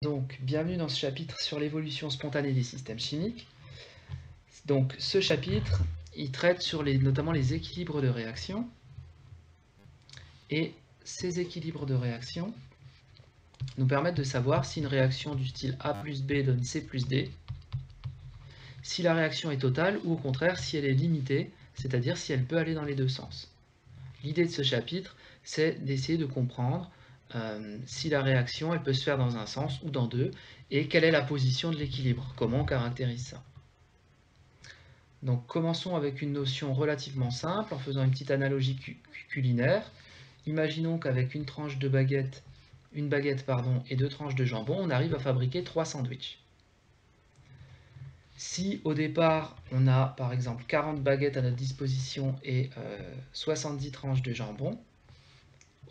Donc, bienvenue dans ce chapitre sur l'évolution spontanée des systèmes chimiques. Donc, ce chapitre, il traite sur notamment les équilibres de réaction. Et ces équilibres de réaction nous permettent de savoir si une réaction du style A plus B donne C plus D, si la réaction est totale ou au contraire si elle est limitée, c'est-à-dire si elle peut aller dans les deux sens. L'idée de ce chapitre, c'est d'essayer de comprendre si la réaction elle peut se faire dans un sens ou dans deux, et quelle est la position de l'équilibre, comment on caractérise ça. Donc commençons avec une notion relativement simple, en faisant une petite analogie culinaire. Imaginons qu'avec une baguette et 2 tranches de jambon, on arrive à fabriquer 3 sandwichs. Si au départ on a par exemple 40 baguettes à notre disposition et 70 tranches de jambon,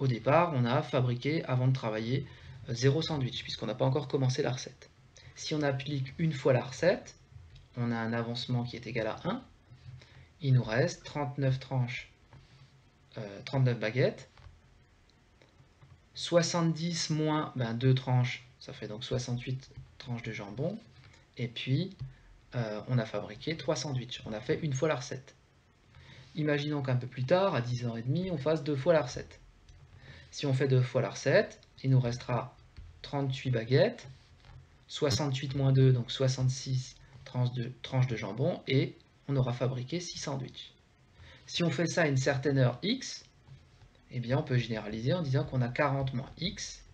au départ, on a fabriqué, avant de travailler, 0 sandwich, puisqu'on n'a pas encore commencé la recette. Si on applique une fois la recette, on a un avancement qui est égal à 1. Il nous reste 39 baguettes. 70 moins 2 tranches, ça fait donc 68 tranches de jambon. Et puis, on a fabriqué 3 sandwichs. On a fait une fois la recette. Imaginons qu'un peu plus tard, à 10h30, on fasse 2 fois la recette. Si on fait 2 fois la recette, il nous restera 38 baguettes, 68 moins 2, donc 66 tranches de jambon, et on aura fabriqué 6 sandwichs. Si on fait ça à une certaine heure x, eh bien on peut généraliser en disant qu'on a 40 moins x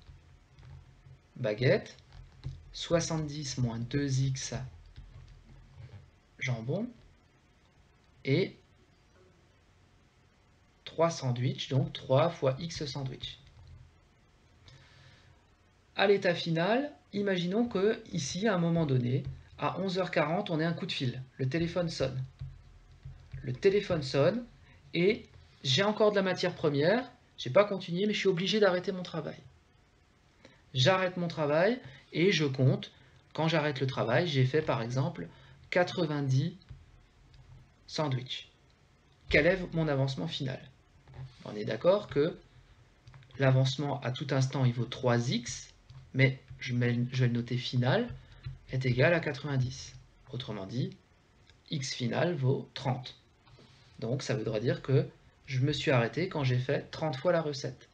baguettes, 70 moins 2x jambon, et 3 sandwichs, donc 3 fois x sandwich. À l'état final, imaginons que ici, à un moment donné, à 11h40, on ait un coup de fil. Le téléphone sonne. Le téléphone sonne et j'ai encore de la matière première, je n'ai pas continué, mais je suis obligé d'arrêter mon travail. J'arrête mon travail et je compte. Quand j'arrête le travail, j'ai fait par exemple 90 sandwichs. Quel est mon avancement final? On est d'accord que l'avancement à tout instant, il vaut 3x, mais je vais le noter final, est égal à 90. Autrement dit, x final vaut 30. Donc ça voudra dire que je me suis arrêté quand j'ai fait 30 fois la recette.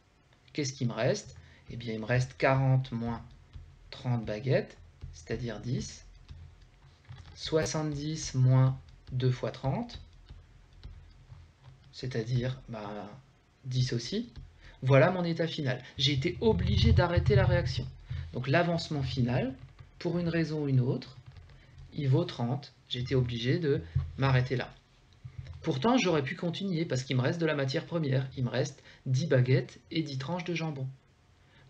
Qu'est-ce qui me reste? Eh bien, il me reste 40 moins 30 baguettes, c'est-à-dire 10. 70 moins 2 fois 30, c'est-à-dire 10 aussi. Voilà mon état final. J'ai été obligé d'arrêter la réaction. Donc l'avancement final, pour une raison ou une autre, il vaut 30. J'ai été obligé de m'arrêter là. Pourtant, j'aurais pu continuer parce qu'il me reste de la matière première. Il me reste 10 baguettes et 10 tranches de jambon.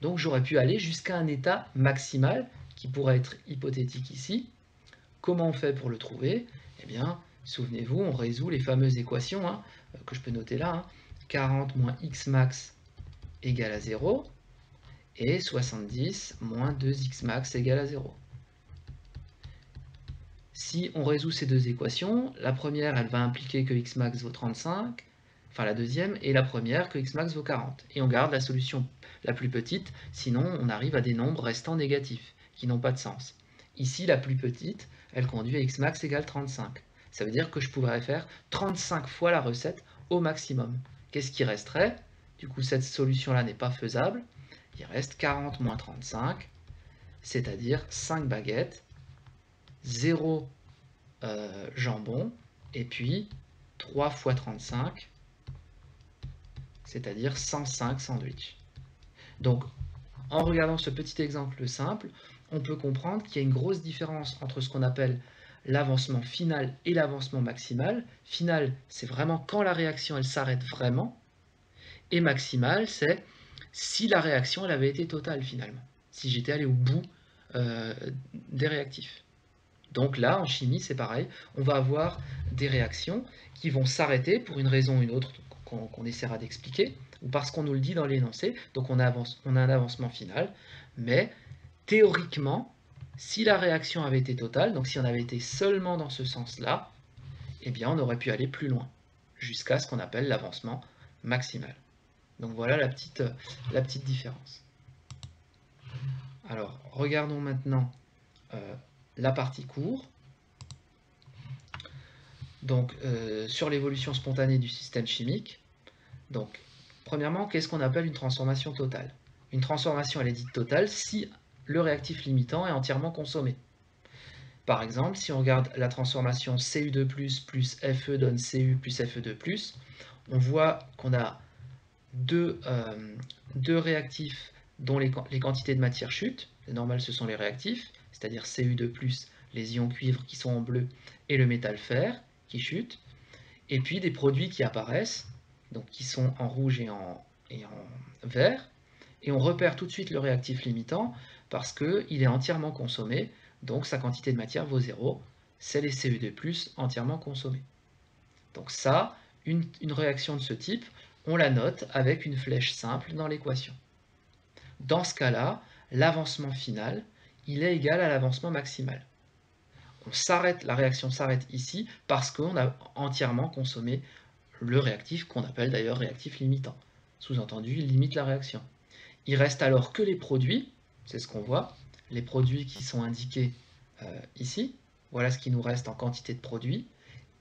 Donc j'aurais pu aller jusqu'à un état maximal qui pourrait être hypothétique ici. Comment on fait pour le trouver? Eh bien, souvenez-vous, on résout les fameuses équations que je peux noter là. 40 moins x max égale à 0 et 70 moins 2x max égale à 0. Si on résout ces deux équations, la première, elle va impliquer que x max vaut 35, enfin la deuxième, et la première, que x max vaut 40. Et on garde la solution la plus petite, sinon on arrive à des nombres restants négatifs, qui n'ont pas de sens. Ici, la plus petite, elle conduit à x max égale 35. Ça veut dire que je pourrais faire 35 fois la recette au maximum. Qu'est-ce qui resterait? Du coup, cette solution-là n'est pas faisable. Il reste 40 moins 35, c'est-à-dire 5 baguettes, 0 jambon, et puis 3 fois 35, c'est-à-dire 105 sandwichs. Donc, en regardant ce petit exemple simple, on peut comprendre qu'il y a une grosse différence entre ce qu'on appelle l'avancement final et l'avancement maximal. Final, c'est vraiment quand la réaction elle s'arrête vraiment, et maximal, c'est si la réaction elle avait été totale finalement, si j'étais allé au bout des réactifs. Donc là, en chimie, c'est pareil, on va avoir des réactions qui vont s'arrêter pour une raison ou une autre qu'on essaiera d'expliquer, ou parce qu'on nous le dit dans l'énoncé, donc on a un avancement final, mais théoriquement, si la réaction avait été totale, donc si on avait été seulement dans ce sens-là, eh bien on aurait pu aller plus loin, jusqu'à ce qu'on appelle l'avancement maximal. Donc voilà la petite différence. Alors, regardons maintenant la partie cours. Donc, sur l'évolution spontanée du système chimique. Donc, premièrement, qu'est-ce qu'on appelle une transformation totale? Une transformation, elle est dite totale si le réactif limitant est entièrement consommé. Par exemple, si on regarde la transformation Cu2+, plus Fe donne Cu plus Fe2+, on voit qu'on a deux réactifs dont les quantités de matière chutent. C'est normal, ce sont les réactifs, c'est-à-dire Cu2+, les ions cuivre qui sont en bleu, et le métal fer qui chute. Et puis des produits qui apparaissent, donc qui sont en rouge et en vert. Et on repère tout de suite le réactif limitant parce qu'il est entièrement consommé, donc sa quantité de matière vaut 0. C'est les Cu2+, entièrement consommés. Donc ça, une réaction de ce type, on la note avec une flèche simple dans l'équation. Dans ce cas-là, l'avancement final, il est égal à l'avancement maximal. La réaction s'arrête ici parce qu'on a entièrement consommé le réactif, qu'on appelle d'ailleurs réactif limitant. Sous-entendu, il limite la réaction. Il reste alors que les produits, c'est ce qu'on voit, les produits qui sont indiqués ici, voilà ce qui nous reste en quantité de produits,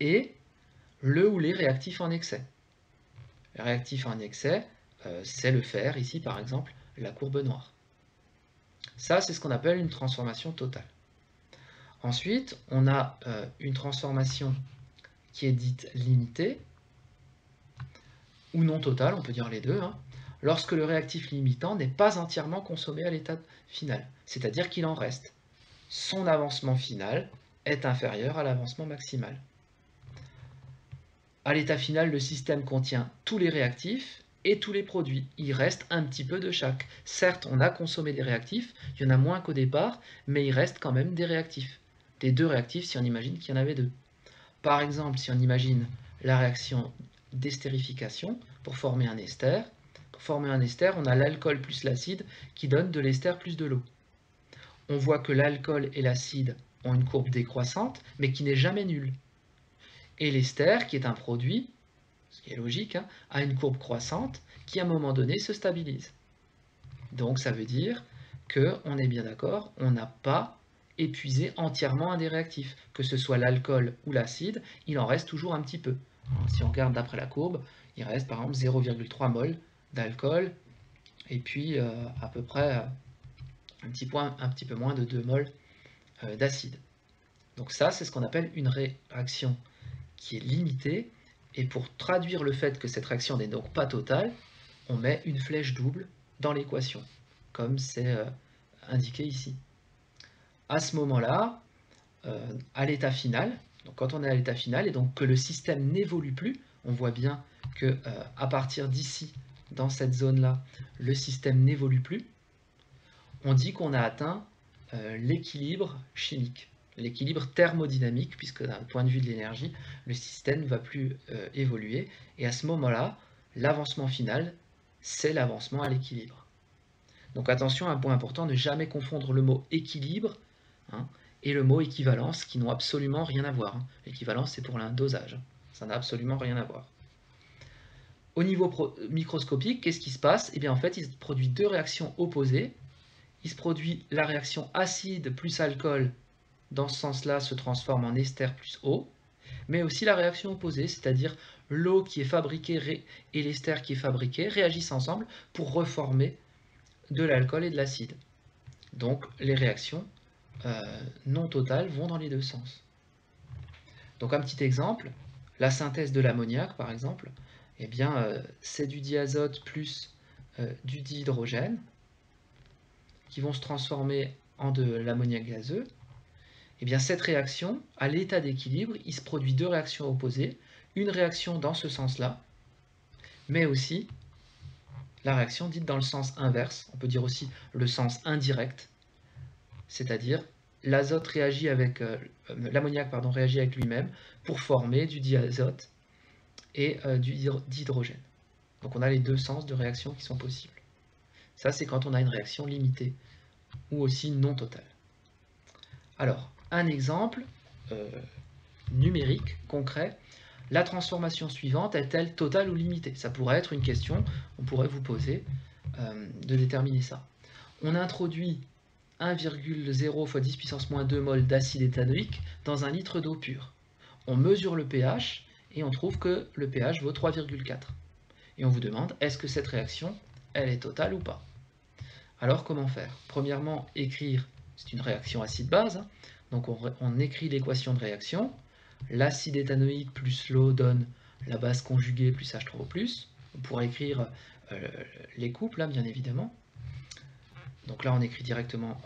et le ou les réactifs en excès. Les réactifs en excès, c'est le fer, ici par exemple, la courbe noire. Ça, c'est ce qu'on appelle une transformation totale. Ensuite, on a une transformation qui est dite limitée, ou non totale, on peut dire les deux, lorsque le réactif limitant n'est pas entièrement consommé à l'état final, c'est-à-dire qu'il en reste. Son avancement final est inférieur à l'avancement maximal. À l'état final, le système contient tous les réactifs et tous les produits. Il reste un petit peu de chaque. Certes, on a consommé des réactifs, il y en a moins qu'au départ, mais il reste quand même des réactifs. Des deux réactifs si on imagine qu'il y en avait deux. Par exemple, si on imagine la réaction d'estérification pour former un ester. Pour former un ester, on a l'alcool plus l'acide qui donne de l'ester plus de l'eau. On voit que l'alcool et l'acide ont une courbe décroissante, mais qui n'est jamais nulle. Et l'ester, qui est un produit, ce qui est logique, a une courbe croissante qui à un moment donné se stabilise. Donc ça veut dire qu'on est bien d'accord, on n'a pas épuisé entièrement un des réactifs. Que ce soit l'alcool ou l'acide, il en reste toujours un petit peu. Si on regarde d'après la courbe, il reste par exemple 0,3 mol d'alcool et puis à peu près un petit peu moins de 2 mol d'acide. Donc ça, c'est ce qu'on appelle une réaction qui est limitée. Et pour traduire le fait que cette réaction n'est donc pas totale, on met une flèche double dans l'équation, comme c'est indiqué ici. À ce moment-là, à l'état final, donc quand on est à l'état final et donc que le système n'évolue plus, on voit bien que à partir d'ici, dans cette zone-là, le système n'évolue plus, on dit qu'on a atteint l'équilibre chimique, l'équilibre thermodynamique, puisque d'un point de vue de l'énergie, le système ne va plus évoluer, et à ce moment-là, l'avancement final, c'est l'avancement à l'équilibre. Donc attention, un point important, ne jamais confondre le mot équilibre et le mot équivalence, qui n'ont absolument rien à voir. L'équivalence, c'est pour un dosage, ça n'a absolument rien à voir. Au niveau microscopique, qu'est-ce qui se passe? Eh bien, en fait, il se produit deux réactions opposées. Il se produit la réaction acide plus alcool, dans ce sens-là, se transforme en ester plus eau, mais aussi la réaction opposée, c'est-à-dire l'eau qui est fabriquée et l'ester qui est fabriqué réagissent ensemble pour reformer de l'alcool et de l'acide. Donc les réactions non totales vont dans les deux sens. Donc un petit exemple, la synthèse de l'ammoniac par exemple, eh bien c'est du diazote plus du dihydrogène qui vont se transformer en de l'ammoniac gazeux. Eh bien cette réaction, à l'état d'équilibre, il se produit deux réactions opposées, une réaction dans ce sens-là, mais aussi la réaction dite dans le sens inverse, on peut dire aussi le sens indirect, c'est-à-dire l'azote réagit avec l'ammoniac réagit avec lui-même pour former du diazote et du dihydrogène. Donc on a les deux sens de réaction qui sont possibles. Ça c'est quand on a une réaction limitée ou aussi non totale. Alors, un exemple numérique, concret, la transformation suivante est-elle totale ou limitée? Ça pourrait être une question, on pourrait vous poser de déterminer ça. On introduit 1,0 fois 10 puissance moins 2 mol d'acide éthanoïque dans 1 litre d'eau pure. On mesure le pH et on trouve que le pH vaut 3,4. Et on vous demande, est-ce que cette réaction, elle est totale ou pas? Alors comment faire? Premièrement, écrire, c'est une réaction acide-base, hein. Donc on écrit l'équation de réaction. L'acide éthanoïque plus l'eau donne la base conjuguée plus H3O+. On pourra écrire les couples, là, bien évidemment. Donc là, on écrit directement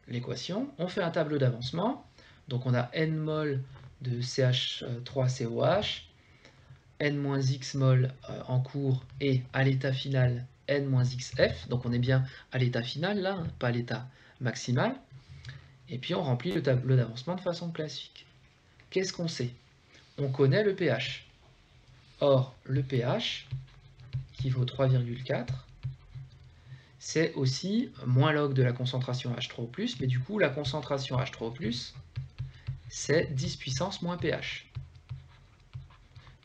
l'équation. On fait un tableau d'avancement. Donc on a n mol de CH3COH, n-x mol en cours et à l'état final n-xf. Donc on est bien à l'état final là, hein, pas à l'état maximal. Et puis on remplit le tableau d'avancement de façon classique. Qu'est-ce qu'on sait? On connaît le pH. Or, le pH, qui vaut 3,4, c'est aussi moins log de la concentration H3O+, mais du coup, la concentration H3O+, c'est 10 puissance moins pH.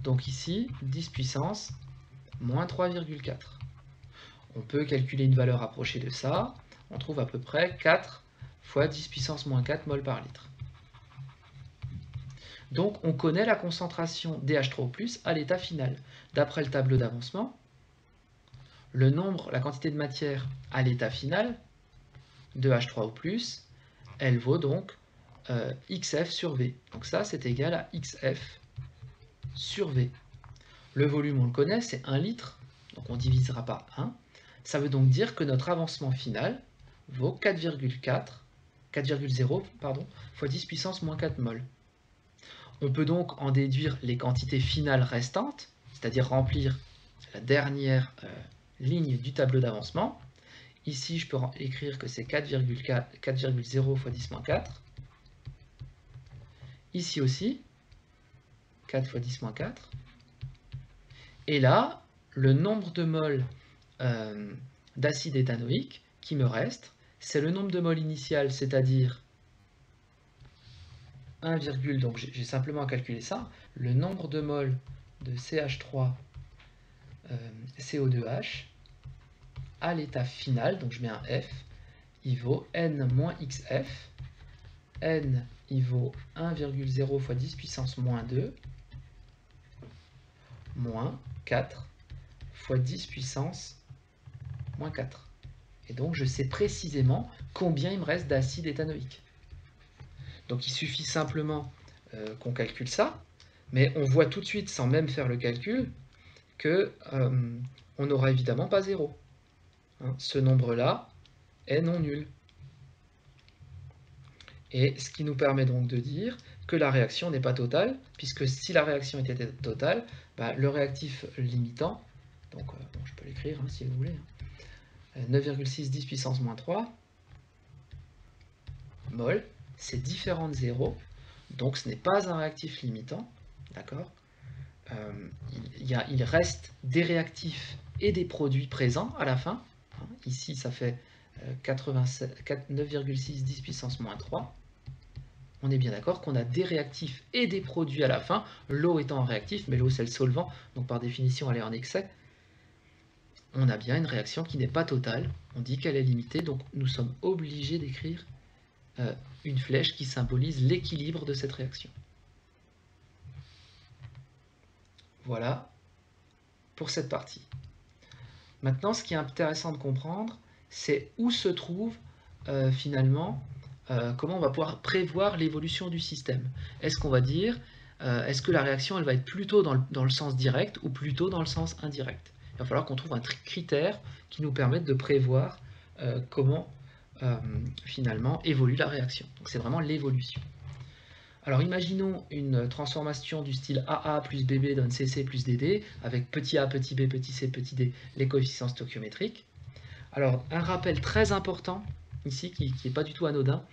Donc ici, 10 puissance moins 3,4. On peut calculer une valeur approchée de ça. On trouve à peu près 4 fois 10 puissance moins 4 mol par litre. Donc on connaît la concentration DH3O+ à l'état final. D'après le tableau d'avancement, la quantité de matière à l'état final de H3O+, elle vaut donc XF sur V. Donc ça, c'est égal à XF sur V. Le volume, on le connaît, c'est 1 litre, donc on divisera par 1. Ça veut donc dire que notre avancement final vaut 4,0 fois 10 puissance moins 4 mol. On peut donc en déduire les quantités finales restantes, c'est-à-dire remplir la dernière ligne du tableau d'avancement. Ici, je peux écrire que c'est 4,0 fois 10 moins 4. Ici aussi, 4 fois 10 moins 4. Et là, le nombre de moles d'acide éthanoïque qui me reste, c'est le nombre de moles initial, c'est-à-dire 1, donc j'ai simplement à calculer ça, le nombre de moles de CH3 CO2H à l'état final, donc je mets un F, il vaut n moins xf, n il vaut 1,0 fois 10 puissance moins 2, moins 4 fois 10 puissance moins 4. Et donc je sais précisément combien il me reste d'acide éthanoïque. Donc il suffit simplement qu'on calcule ça, mais on voit tout de suite, sans même faire le calcul, que on n'aura évidemment pas 0. Hein, ce nombre-là est non nul. Et ce qui nous permet donc de dire que la réaction n'est pas totale, puisque si la réaction était totale, bah, le réactif limitant, donc bon, je peux l'écrire hein, si vous voulez, 9,6 10 puissance moins 3 mol, c'est différent de 0, donc ce n'est pas un réactif limitant, d'accord? Il reste des réactifs et des produits présents à la fin. Hein, ici, ça fait 9,6 10 puissance moins 3. On est bien d'accord qu'on a des réactifs et des produits à la fin, l'eau étant un réactif, mais l'eau c'est le solvant, donc par définition elle est en excès. On a bien une réaction qui n'est pas totale, on dit qu'elle est limitée, donc nous sommes obligés d'écrire une flèche qui symbolise l'équilibre de cette réaction. Voilà pour cette partie. Maintenant, ce qui est intéressant de comprendre, c'est où se trouve finalement, comment on va pouvoir prévoir l'évolution du système. Est-ce qu'on va dire, est-ce que la réaction elle va être plutôt dans le sens direct ou plutôt dans le sens indirect? Il va falloir qu'on trouve un critère qui nous permette de prévoir comment finalement évolue la réaction. Donc c'est vraiment l'évolution. Alors imaginons une transformation du style AA plus BB donne CC plus DD, avec petit a, petit b, petit c, petit d, les coefficients stoichiométriques. Alors un rappel très important ici, qui n'est pas du tout anodin,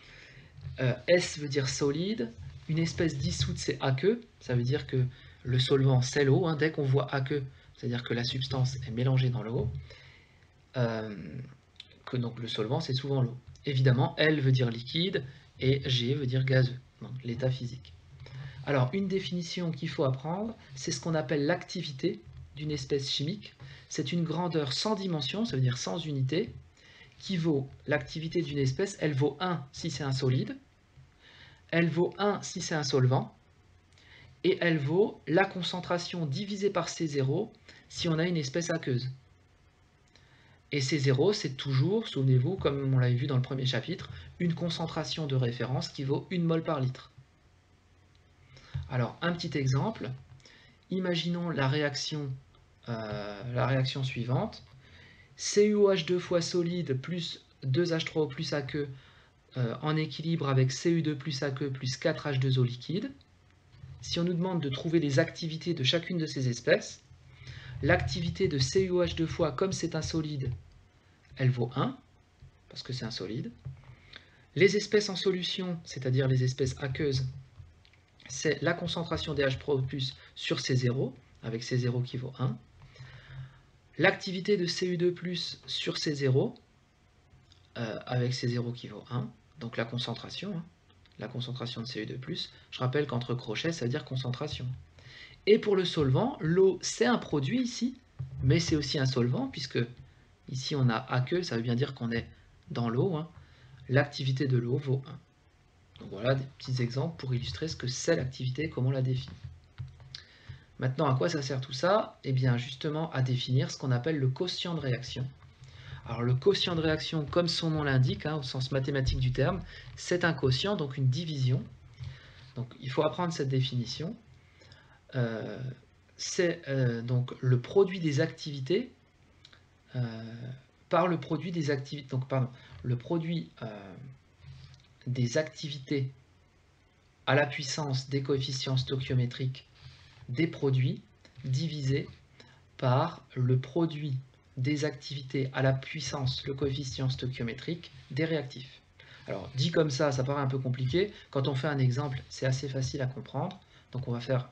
S veut dire solide, une espèce dissoute c'est aqueux, ça veut dire que le solvant c'est l'eau, hein, dès qu'on voit aqueux, c'est-à-dire que la substance est mélangée dans l'eau, que donc le solvant c'est souvent l'eau. Évidemment, L veut dire liquide et G veut dire gazeux, l'état physique. Alors une définition qu'il faut apprendre, c'est ce qu'on appelle l'activité d'une espèce chimique. C'est une grandeur sans dimension, ça veut dire sans unité, qui vaut l'activité d'une espèce, elle vaut 1 si c'est un solide, elle vaut 1 si c'est un solvant, et elle vaut la concentration divisée par C0 si on a une espèce aqueuse. Et C0, c'est toujours, souvenez-vous, comme on l'avait vu dans le premier chapitre, une concentration de référence qui vaut 1 mol par litre. Alors, un petit exemple, imaginons la réaction suivante. CuOH2 fois solide plus 2H3O plus aqueux en équilibre avec Cu2 plus aqueux plus 4H2O liquide. Si on nous demande de trouver les activités de chacune de ces espèces, l'activité de CuOH2 fois, comme c'est un solide, elle vaut 1, parce que c'est un solide. Les espèces en solution, c'est-à-dire les espèces aqueuses, c'est la concentration des H3O+, sur C0, avec C0 qui vaut 1. L'activité de Cu2+, sur C0, avec C0 qui vaut 1, donc la concentration de Cu2+. Je rappelle qu'entre crochets, ça veut dire concentration. Et pour le solvant, l'eau, c'est un produit ici, mais c'est aussi un solvant, puisque ici on a aqueux, ça veut bien dire qu'on est dans l'eau. L'activité de l'eau vaut 1. Donc voilà des petits exemples pour illustrer ce que c'est l'activité et comment on la définit. Maintenant, à quoi ça sert tout ça? Eh bien, justement, à définir ce qu'on appelle le quotient de réaction. Alors, le quotient de réaction, comme son nom l'indique, au sens mathématique du terme, c'est un quotient, donc une division. Donc, il faut apprendre cette définition. C'est donc le produit des activités par le produit des activités. Donc, pardon, le produit des activités à la puissance des coefficients stoichiométriques des produits divisé par le produit des activités à la puissance, le coefficient stoichiométrique des réactifs. Alors, dit comme ça paraît un peu compliqué. Quand on fait un exemple, c'est assez facile à comprendre. Donc, on va faire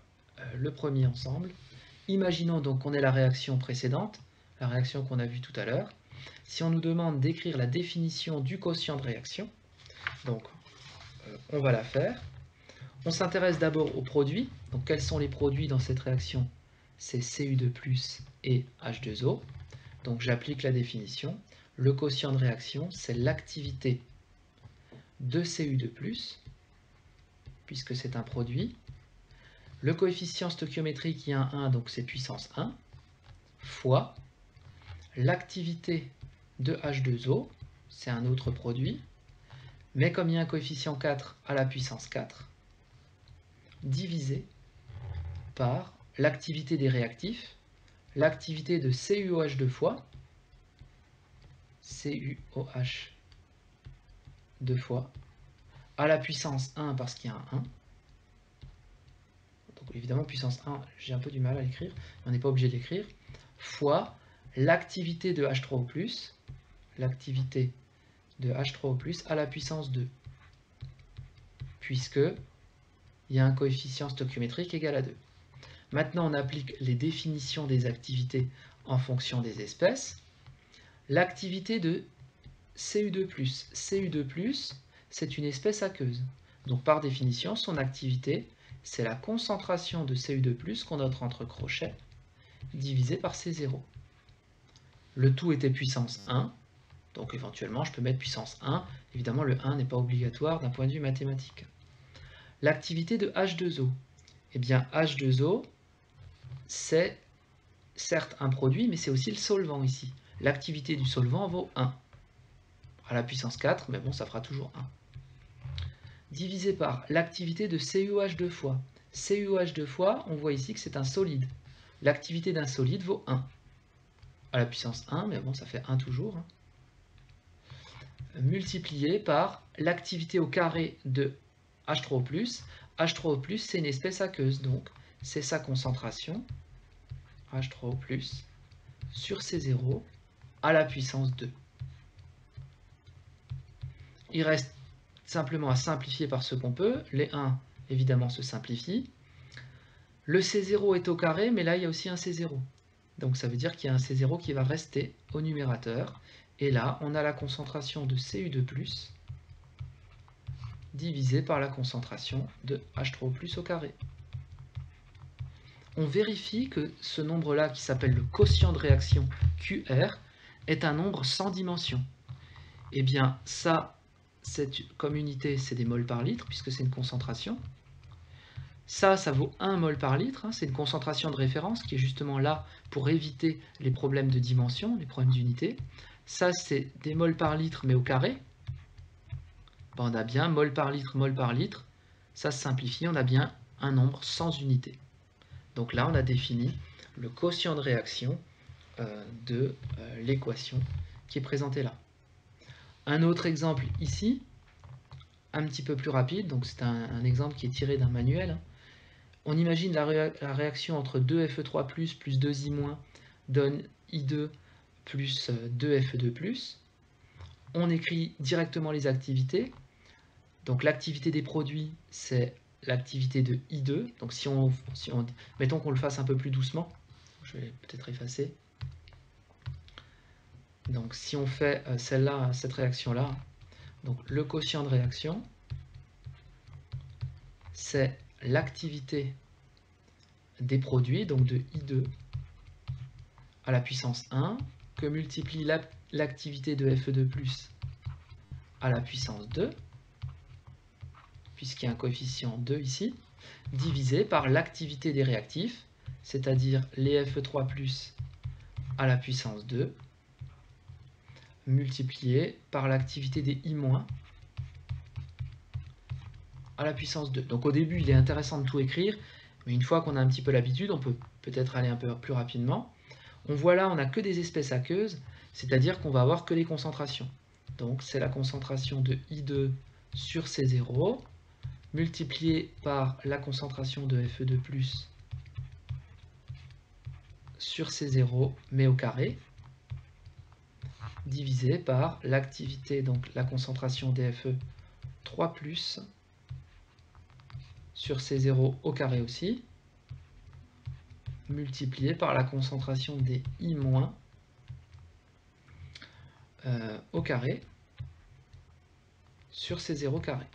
le premier ensemble. Imaginons donc qu'on ait la réaction précédente, la réaction qu'on a vue tout à l'heure. Si on nous demande d'écrire la définition du quotient de réaction, donc on va la faire. On s'intéresse d'abord aux produits. Donc, quels sont les produits dans cette réaction? C'est Cu2+, et H2O. Donc, j'applique la définition. Le quotient de réaction, c'est l'activité de Cu2+, puisque c'est un produit. Le coefficient stoichiométrique, il y a un 1, donc c'est puissance 1, fois l'activité de H2O, c'est un autre produit, mais comme il y a un coefficient 4 à la puissance 4, divisé par l'activité des réactifs, l'activité de CuOH2 fois, CuOH 2 fois, à la puissance 1 parce qu'il y a un 1. Donc évidemment, puissance 1, j'ai un peu du mal à l'écrire, on n'est pas obligé d'écrire, fois l'activité de H3O+, l'activité de H3O+, à la puissance 2, puisque il y a un coefficient stoichiométrique égal à 2. Maintenant, on applique les définitions des activités en fonction des espèces. L'activité de Cu2+. Cu2+, c'est une espèce aqueuse. Donc par définition, son activité, c'est la concentration de Cu2+, qu'on note entre crochets, divisé par C0. Le tout était puissance 1, donc éventuellement je peux mettre puissance 1. Évidemment, le 1 n'est pas obligatoire d'un point de vue mathématique. L'activité de H2O. Eh bien, H2O, c'est certes un produit, mais c'est aussi le solvant ici. L'activité du solvant vaut 1. À la puissance 4, mais bon, ça fera toujours 1. Divisé par l'activité de CuOH2 fois. CuOH2 fois, on voit ici que c'est un solide. L'activité d'un solide vaut 1. À la puissance 1, mais bon, ça fait 1 toujours. Multiplié par l'activité au carré de H3O+. H3O+, c'est une espèce aqueuse, donc c'est sa concentration, H3O+, sur C0 à la puissance 2. Il reste simplement à simplifier par ce qu'on peut. Les 1, évidemment, se simplifient. Le C0 est au carré, mais là, il y a aussi un C0. Donc, ça veut dire qu'il y a un C0 qui va rester au numérateur. Et là, on a la concentration de Cu2+, divisé par la concentration de H3O+ au carré. On vérifie que ce nombre-là, qui s'appelle le quotient de réaction QR, est un nombre sans dimension. Eh bien, ça, comme unité, c'est des moles par litre, puisque c'est une concentration. Ça vaut 1 mol par litre, hein, c'est une concentration de référence qui est justement là pour éviter les problèmes de dimension, les problèmes d'unité. Ça, c'est des moles par litre, mais au carré. Ben, on a bien mol par litre. Ça se simplifie, on a bien un nombre sans unité. Donc là, on a défini le quotient de réaction de l'équation qui est présentée là. Un autre exemple ici, un petit peu plus rapide, donc c'est un exemple qui est tiré d'un manuel. On imagine la réaction entre 2Fe3+, plus 2I- donne I2 plus 2Fe2+. On écrit directement les activités. Donc l'activité des produits, c'est l'activité de I2. Donc mettons qu'on le fasse un peu plus doucement. Je vais peut-être effacer. Donc si on fait celle-là, cette réaction-là, donc le quotient de réaction, c'est l'activité des produits, donc de I2 à la puissance 1, que multiplie l'activité de Fe2+, à la puissance 2, puisqu'il y a un coefficient 2 ici, divisé par l'activité des réactifs, c'est-à-dire les Fe3+, à la puissance 2, multiplié par l'activité des I- à la puissance 2. Donc au début, il est intéressant de tout écrire, mais une fois qu'on a un petit peu l'habitude, on peut peut-être aller un peu plus rapidement. On voit là, on n'a que des espèces aqueuses, c'est-à-dire qu'on va avoir que les concentrations. Donc c'est la concentration de I2 sur C0, multiplié par la concentration de Fe2+, sur C0, mais au carré, divisé par l'activité, donc la concentration des Fe3+, sur C0 au carré aussi, multiplié par la concentration des I- au carré, sur C0 carré.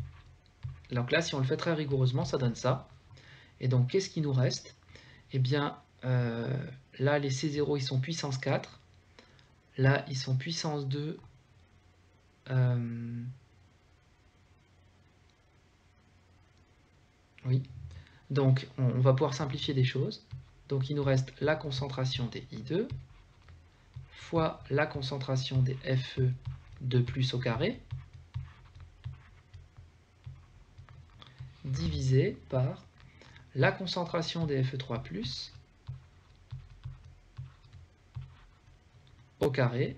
Donc là, si on le fait très rigoureusement, ça donne ça. Et donc, qu'est-ce qui nous reste? Eh bien, là, les C0, ils sont puissance 4. Là, ils sont puissance 2. Oui. Donc, on va pouvoir simplifier des choses. Donc, il nous reste la concentration des I2 fois la concentration des Fe2+ au carré, divisé par la concentration des Fe3+, au carré,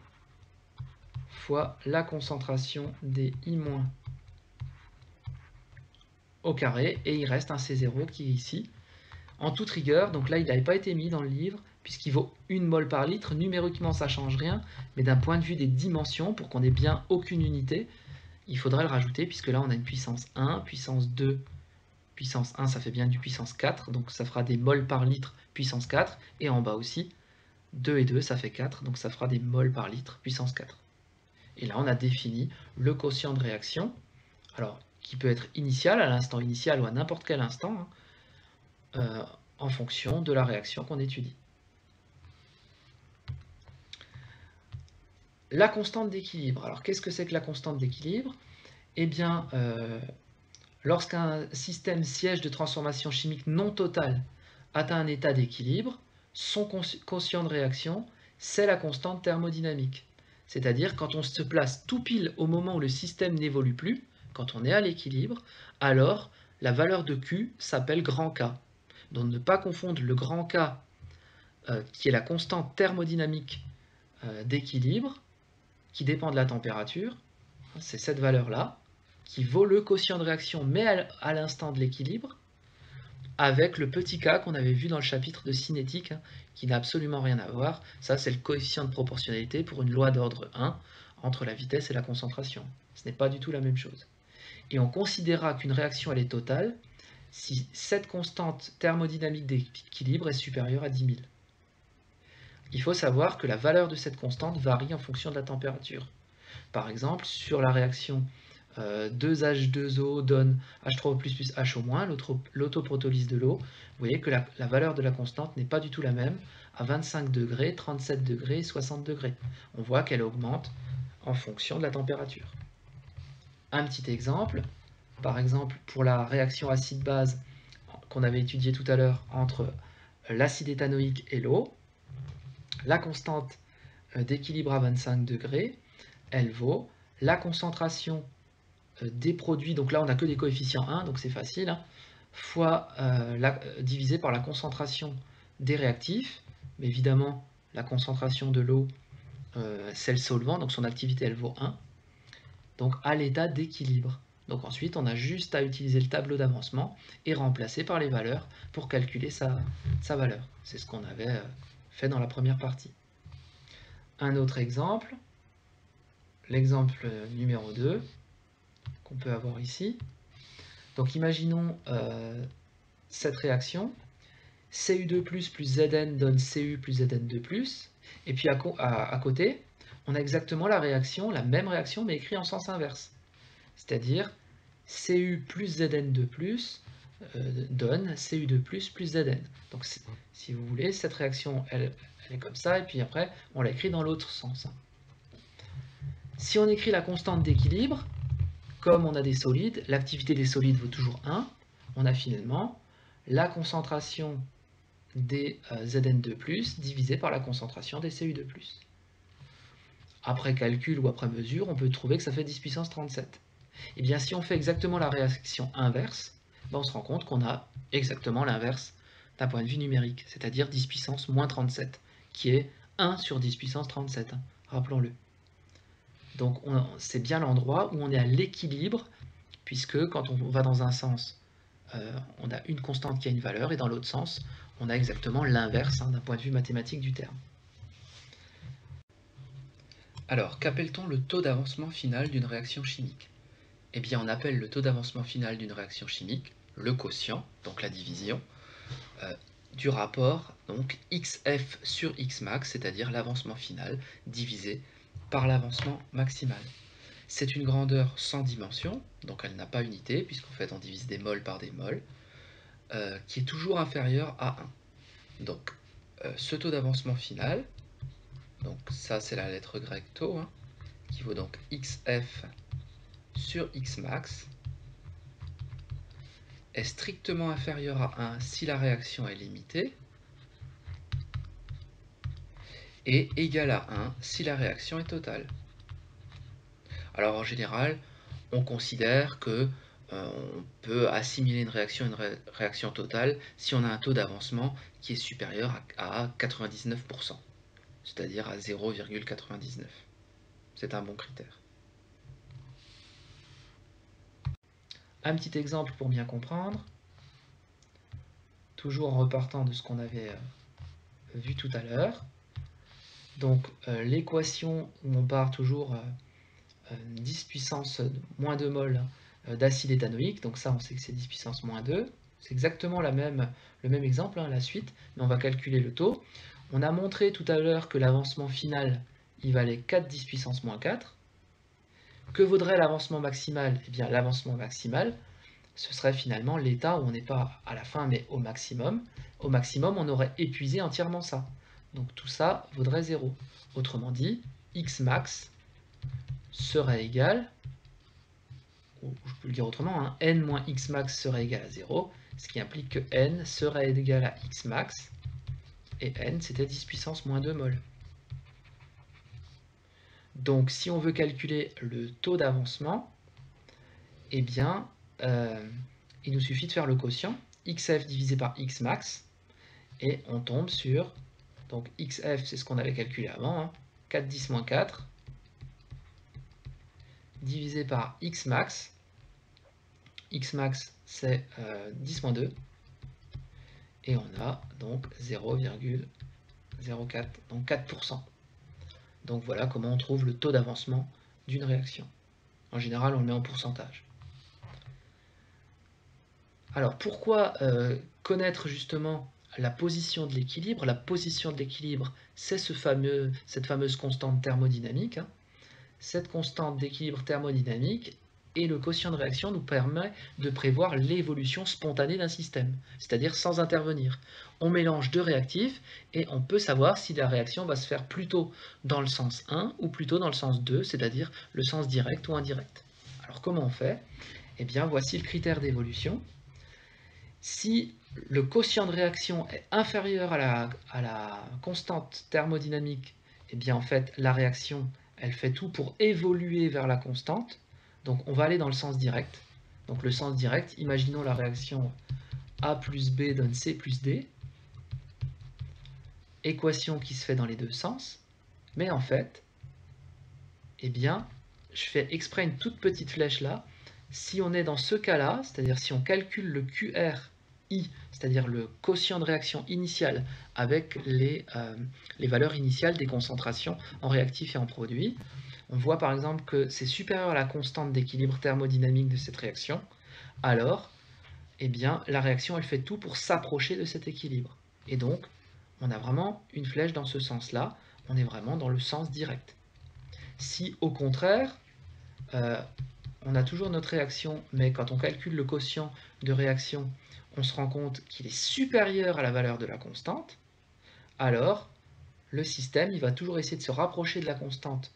fois la concentration des I- au carré, et il reste un C0 qui est ici. En toute rigueur, donc là il n'avait pas été mis dans le livre, puisqu'il vaut 1 mol par litre, numériquement ça ne change rien, mais d'un point de vue des dimensions, pour qu'on ait bien aucune unité, il faudrait le rajouter, puisque là on a une puissance 1, puissance 2, puissance 1 ça fait bien du puissance 4, donc ça fera des mols par litre puissance 4, et en bas aussi, 2 et 2 ça fait 4, donc ça fera des mols par litre puissance 4. Et là on a défini le quotient de réaction, alors qui peut être initial, à l'instant initial ou à n'importe quel instant, hein, en fonction de la réaction qu'on étudie. La constante d'équilibre. Alors qu'est-ce que c'est que la constante d'équilibre? Eh bien, lorsqu'un système siège de transformation chimique non totale atteint un état d'équilibre, son quotient de réaction, c'est la constante thermodynamique. C'est-à-dire quand on se place tout pile au moment où le système n'évolue plus, quand on est à l'équilibre, alors la valeur de Q s'appelle grand K. Donc ne pas confondre le grand K, qui est la constante thermodynamique d'équilibre, qui dépend de la température, c'est cette valeur-là, qui vaut le quotient de réaction, mais à l'instant de l'équilibre, avec le petit k qu'on avait vu dans le chapitre de cinétique, hein, qui n'a absolument rien à voir. Ça, c'est le coefficient de proportionnalité pour une loi d'ordre 1 entre la vitesse et la concentration. Ce n'est pas du tout la même chose. Et on considérera qu'une réaction elle est totale si cette constante thermodynamique d'équilibre est supérieure à 10 000. Il faut savoir que la valeur de cette constante varie en fonction de la température. Par exemple, sur la réaction 2H2O donne H3O++ HO-, l'autoprotolyse de l'eau, vous voyez que la valeur de la constante n'est pas du tout la même à 25 degrés, 37 degrés, 60 degrés. On voit qu'elle augmente en fonction de la température. Un petit exemple, par exemple pour la réaction acide-base qu'on avait étudiée tout à l'heure entre l'acide éthanoïque et l'eau, la constante d'équilibre à 25 degrés, elle vaut la concentration des produits, donc là on n'a que des coefficients 1, donc c'est facile, hein, fois divisé par la concentration des réactifs, mais évidemment la concentration de l'eau, c'est le solvant, donc son activité elle vaut 1, donc à l'état d'équilibre. Donc ensuite on a juste à utiliser le tableau d'avancement et remplacer par les valeurs pour calculer sa valeur. C'est ce qu'on avait fait dans la première partie. Un autre exemple, l'exemple numéro 2, qu'on peut avoir ici. Donc imaginons cette réaction, Cu2+, plus Zn donne Cu plus Zn2+, et puis à côté, on a exactement la même réaction, mais écrit en sens inverse. C'est-à-dire, Cu plus Zn2+, donne Cu2+, plus Zn. Donc si vous voulez, cette réaction, elle est comme ça, et puis après, on l'a écrit dans l'autre sens. Si on écrit la constante d'équilibre, comme on a des solides, l'activité des solides vaut toujours 1, on a finalement la concentration des Zn2+, divisé par la concentration des Cu2+. Après calcul ou après mesure, on peut trouver que ça fait 10 puissance 37. Et bien si on fait exactement la réaction inverse, ben on se rend compte qu'on a exactement l'inverse d'un point de vue numérique, c'est-à-dire 10 puissance moins 37, qui est 1 sur 10 puissance 37, hein, rappelons-le. Donc c'est bien l'endroit où on est à l'équilibre, puisque quand on va dans un sens, on a une constante qui a une valeur, et dans l'autre sens, on a exactement l'inverse, hein, d'un point de vue mathématique du terme. Alors, qu'appelle-t-on le taux d'avancement final d'une réaction chimique? Eh bien, on appelle le taux d'avancement final d'une réaction chimique le quotient, donc la division, du rapport donc XF sur Xmax, c'est-à-dire l'avancement final divisé par l'avancement maximal. C'est une grandeur sans dimension, donc elle n'a pas unité, puisqu'en fait on divise des moles par des moles, qui est toujours inférieur à 1. Donc ce taux d'avancement final, donc ça c'est la lettre grecque taux, hein, qui vaut donc XF sur Xmax, est strictement inférieur à 1 si la réaction est limitée, et égal à 1 si la réaction est totale. Alors en général, on considère que on peut assimiler une réaction à une réaction totale si on a un taux d'avancement qui est supérieur à 99%, c'est-à-dire à 0,99. C'est un bon critère. Un petit exemple pour bien comprendre, toujours en repartant de ce qu'on avait vu tout à l'heure. Donc l'équation où on part toujours 10 puissance moins 2 mol d'acide éthanoïque, donc ça on sait que c'est 10 puissance moins 2, c'est exactement le même exemple, hein, la suite, mais on va calculer le taux. On a montré tout à l'heure que l'avancement final, il valait 4 10 puissance moins 4. Que vaudrait l'avancement maximal? Eh bien l'avancement maximal, ce serait finalement l'état où on n'est pas à la fin mais au maximum. Au maximum, on aurait épuisé entièrement ça. Donc tout ça vaudrait 0. Autrement dit, x max serait égal, ou je peux le dire autrement, hein, n moins x max serait égal à 0, ce qui implique que n serait égal à x max, et n c'était 10 puissance moins 2 mol. Donc si on veut calculer le taux d'avancement, eh bien, il nous suffit de faire le quotient, xf divisé par x max, et on tombe sur, donc xf c'est ce qu'on avait calculé avant, hein, 4 10 moins 4, divisé par x max c'est 10 moins 2, et on a donc 0,04, donc 4%. Donc voilà comment on trouve le taux d'avancement d'une réaction. En général, on le met en pourcentage. Alors pourquoi connaître justement la position de l'équilibre? La position de l'équilibre, c'est cette fameuse constante thermodynamique, hein. Cette constante d'équilibre thermodynamique, Et le quotient de réaction nous permet de prévoir l'évolution spontanée d'un système, c'est-à-dire sans intervenir. On mélange deux réactifs et on peut savoir si la réaction va se faire plutôt dans le sens 1 ou plutôt dans le sens 2, c'est-à-dire le sens direct ou indirect. Alors comment on fait? Eh bien voici le critère d'évolution. Si le quotient de réaction est inférieur à la constante thermodynamique, eh bien en fait la réaction elle fait tout pour évoluer vers la constante. Donc on va aller dans le sens direct. Donc le sens direct, imaginons la réaction A plus B donne C plus D. Équation qui se fait dans les deux sens. Mais en fait, eh bien, je fais exprès une toute petite flèche là. Si on est dans ce cas-là, c'est-à-dire si on calcule le QRI, c'est-à-dire le quotient de réaction initial avec les valeurs initiales des concentrations en réactif et en produit, on voit par exemple que c'est supérieur à la constante d'équilibre thermodynamique de cette réaction, alors eh bien, la réaction elle fait tout pour s'approcher de cet équilibre. Et donc, on a vraiment une flèche dans ce sens-là, on est vraiment dans le sens direct. Si au contraire, on a toujours notre réaction, mais quand on calcule le quotient de réaction, on se rend compte qu'il est supérieur à la valeur de la constante, alors le système il va toujours essayer de se rapprocher de la constante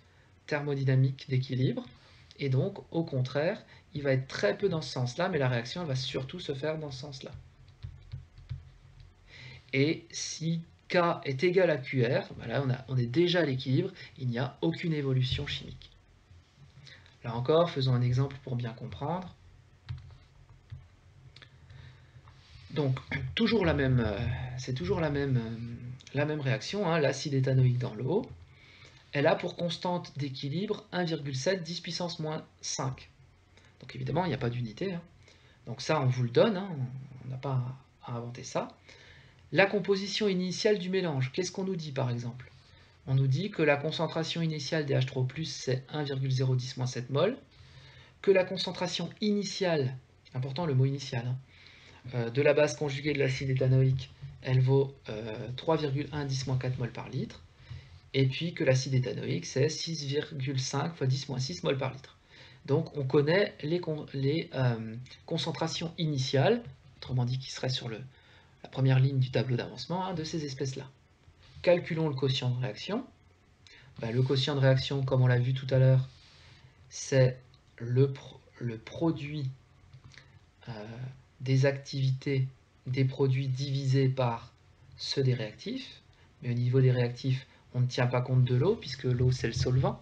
thermodynamique d'équilibre, et donc au contraire, il va être très peu dans ce sens-là, mais la réaction elle va surtout se faire dans ce sens-là. Et si K est égal à QR, ben là on est déjà à l'équilibre, il n'y a aucune évolution chimique. Là encore, faisons un exemple pour bien comprendre. Donc, toujours la même, c'est toujours la même réaction, hein, l'acide éthanoïque dans l'eau. Elle a pour constante d'équilibre 1,7 10 puissance moins 5. Donc évidemment, il n'y a pas d'unité. Hein. Donc ça, on vous le donne, hein, on n'a pas à inventer ça. La composition initiale du mélange, qu'est-ce qu'on nous dit par exemple? On nous dit que la concentration initiale des H3+, c'est 1,010-7 mol, que la concentration initiale, important le mot initial, hein, de la base conjuguée de l'acide éthanoïque, elle vaut 3,1-10-4 mol par litre, et puis que l'acide éthanoïque, c'est 6,5 fois 10-6 mol par litre. Donc on connaît les concentrations initiales, autrement dit qui seraient sur la première ligne du tableau d'avancement, hein, de ces espèces-là. Calculons le quotient de réaction. Ben, le quotient de réaction, comme on l'a vu tout à l'heure, c'est le produit des activités des produits divisé par ceux des réactifs. Mais au niveau des réactifs, on ne tient pas compte de l'eau, puisque l'eau c'est le solvant.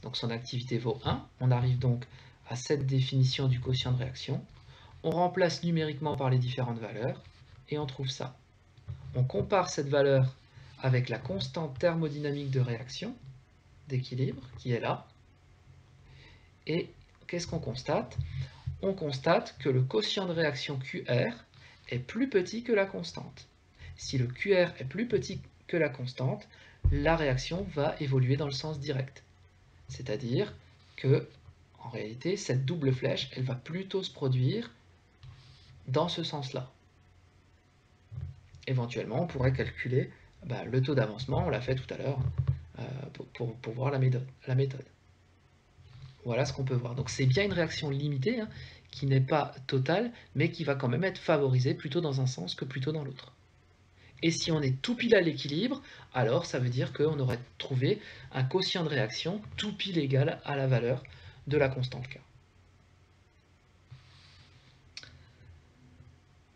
Donc son activité vaut 1. On arrive donc à cette définition du quotient de réaction. On remplace numériquement par les différentes valeurs, et on trouve ça. On compare cette valeur avec la constante thermodynamique de réaction, d'équilibre, qui est là. Et qu'est-ce qu'on constate? On constate que le quotient de réaction QR est plus petit que la constante. Si le QR est plus petit que la constante, la réaction va évoluer dans le sens direct. C'est-à-dire que, en réalité, cette double flèche, elle va plutôt se produire dans ce sens-là. Éventuellement, on pourrait calculer le taux d'avancement, on l'a fait tout à l'heure, pour voir la méthode. Voilà ce qu'on peut voir. Donc c'est bien une réaction limitée, hein, qui n'est pas totale, mais qui va quand même être favorisée plutôt dans un sens que plutôt dans l'autre. Et si on est tout pile à l'équilibre, alors ça veut dire qu'on aurait trouvé un quotient de réaction tout pile égal à la valeur de la constante K.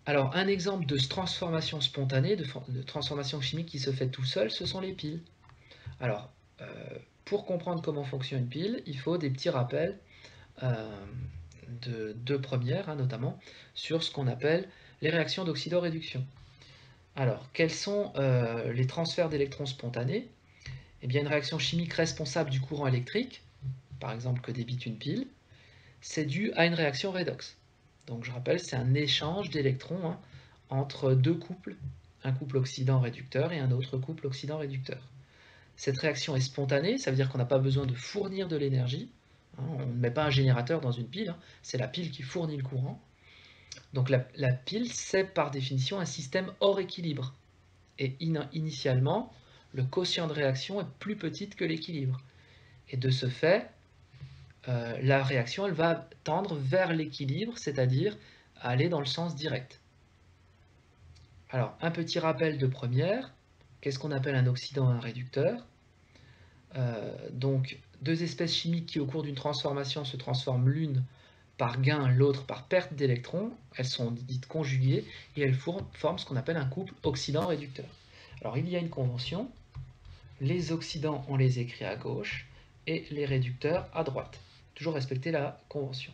Alors un exemple de transformation spontanée, de transformation chimique qui se fait tout seul, ce sont les piles. Alors, pour comprendre comment fonctionne une pile, il faut des petits rappels de deux premières, hein, notamment, sur ce qu'on appelle les réactions d'oxydoréduction. Alors, quels sont les transferts d'électrons spontanés? Eh bien, une réaction chimique responsable du courant électrique, par exemple que débite une pile, c'est dû à une réaction redox. Donc, je rappelle, c'est un échange d'électrons, hein, entre deux couples, un couple oxydant-réducteur et un autre couple oxydant-réducteur. Cette réaction est spontanée, ça veut dire qu'on n'a pas besoin de fournir de l'énergie. Hein, on ne met pas un générateur dans une pile, hein, c'est la pile qui fournit le courant. Donc la pile, c'est par définition un système hors équilibre. Et initialement, le quotient de réaction est plus petit que l'équilibre. Et de ce fait, la réaction elle va tendre vers l'équilibre, c'est-à-dire aller dans le sens direct. Alors, un petit rappel de première, qu'est-ce qu'on appelle un oxydant et un réducteur? Donc, deux espèces chimiques qui au cours d'une transformation se transforment l'une par gain, l'autre par perte d'électrons, elles sont dites conjuguées et elles forment ce qu'on appelle un couple oxydant-réducteur. Alors il y a une convention, les oxydants on les écrit à gauche et les réducteurs à droite. Toujours respecter la convention.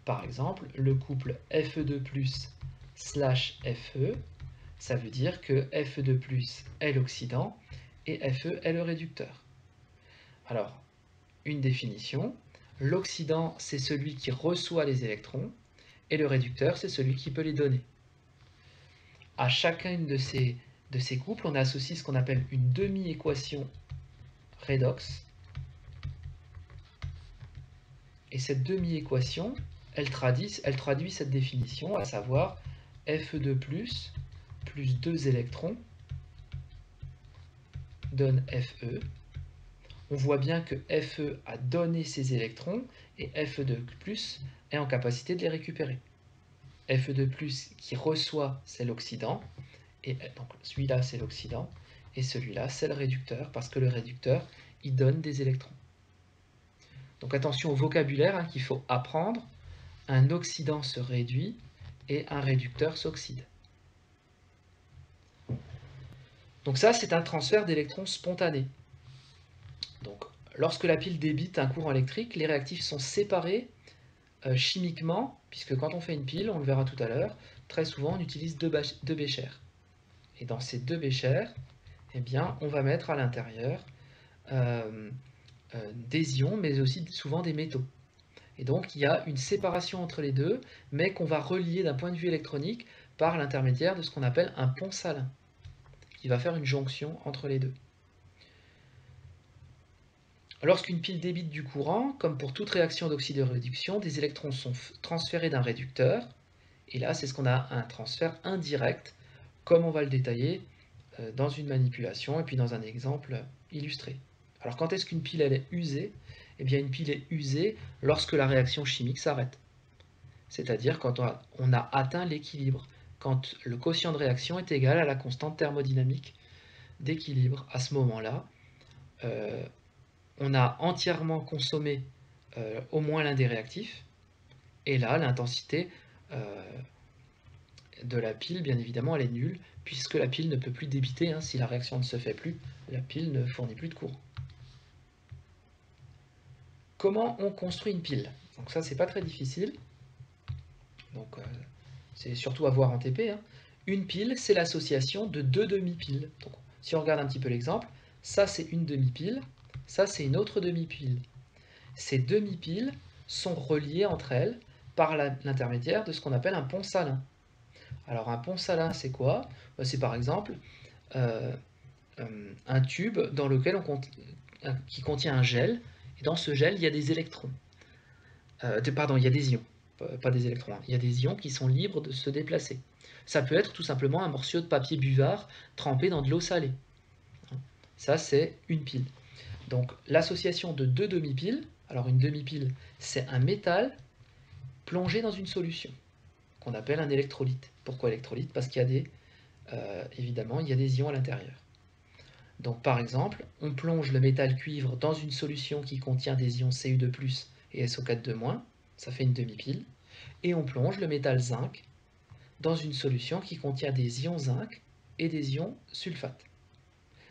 Par exemple, le couple Fe2+ slash Fe, ça veut dire que Fe2+ est l'oxydant et Fe est le réducteur. Alors, une définition, l'oxydant c'est celui qui reçoit les électrons et le réducteur c'est celui qui peut les donner. À chacune de ces couples, on associe ce qu'on appelle une demi-équation redox. Et cette demi-équation, elle traduit cette définition, à savoir Fe2+ plus 2 électrons donne Fe. On voit bien que Fe a donné ses électrons et Fe2+ est en capacité de les récupérer. Fe2+ qui reçoit, c'est l'oxydant, et donc celui-là c'est l'oxydant, et celui-là c'est le réducteur, parce que le réducteur, il donne des électrons. Donc attention au vocabulaire qu'il faut apprendre, un oxydant se réduit et un réducteur s'oxyde. Donc ça c'est un transfert d'électrons spontané. Donc lorsque la pile débite un courant électrique, les réactifs sont séparés chimiquement, puisque quand on fait une pile, on le verra tout à l'heure, très souvent on utilise deux béchers. Et dans ces deux béchers, eh bien, on va mettre à l'intérieur des ions, mais aussi souvent des métaux. Et donc il y a une séparation entre les deux, mais qu'on va relier d'un point de vue électronique par l'intermédiaire de ce qu'on appelle un pont salin, qui va faire une jonction entre les deux. Lorsqu'une pile débite du courant, comme pour toute réaction d'oxydoréduction, des électrons sont transférés d'un réducteur, et là c'est ce qu'on a un transfert indirect, comme on va le détailler dans une manipulation et puis dans un exemple illustré. Alors quand est-ce qu'une pile elle est usée? Eh bien une pile est usée lorsque la réaction chimique s'arrête. C'est-à-dire quand on a atteint l'équilibre, quand le quotient de réaction est égal à la constante thermodynamique d'équilibre. À ce moment-là, on a entièrement consommé au moins l'un des réactifs, et là l'intensité de la pile, bien évidemment, elle est nulle, puisque la pile ne peut plus débiter, si la réaction ne se fait plus, la pile ne fournit plus de courant. Comment on construit une pile? Donc ça, c'est pas très difficile. Donc c'est surtout à voir en TP. Une pile, c'est l'association de deux demi-piles. Donc si on regarde un petit peu l'exemple, ça c'est une demi-pile, ça c'est une autre demi-pile. Ces demi-piles sont reliées entre elles par l'intermédiaire de ce qu'on appelle un pont salin. Alors un pont salin, c'est quoi? C'est par exemple un tube dans lequel qui contient un gel, et dans ce gel, il y a des électrons. Pardon, il y a des ions, pas des électrons, il y a des ions qui sont libres de se déplacer. Ça peut être tout simplement un morceau de papier buvard trempé dans de l'eau salée. Ça, c'est une pile. Donc l'association de deux demi-piles, alors une demi-pile, c'est un métal plongé dans une solution, qu'on appelle un électrolyte. Pourquoi électrolyte? Parce qu'il y a évidemment, il y a des ions à l'intérieur. Donc par exemple, on plonge le métal cuivre dans une solution qui contient des ions Cu2+ et SO4 ça fait une demi-pile, et on plonge le métal zinc dans une solution qui contient des ions zinc et des ions sulfate.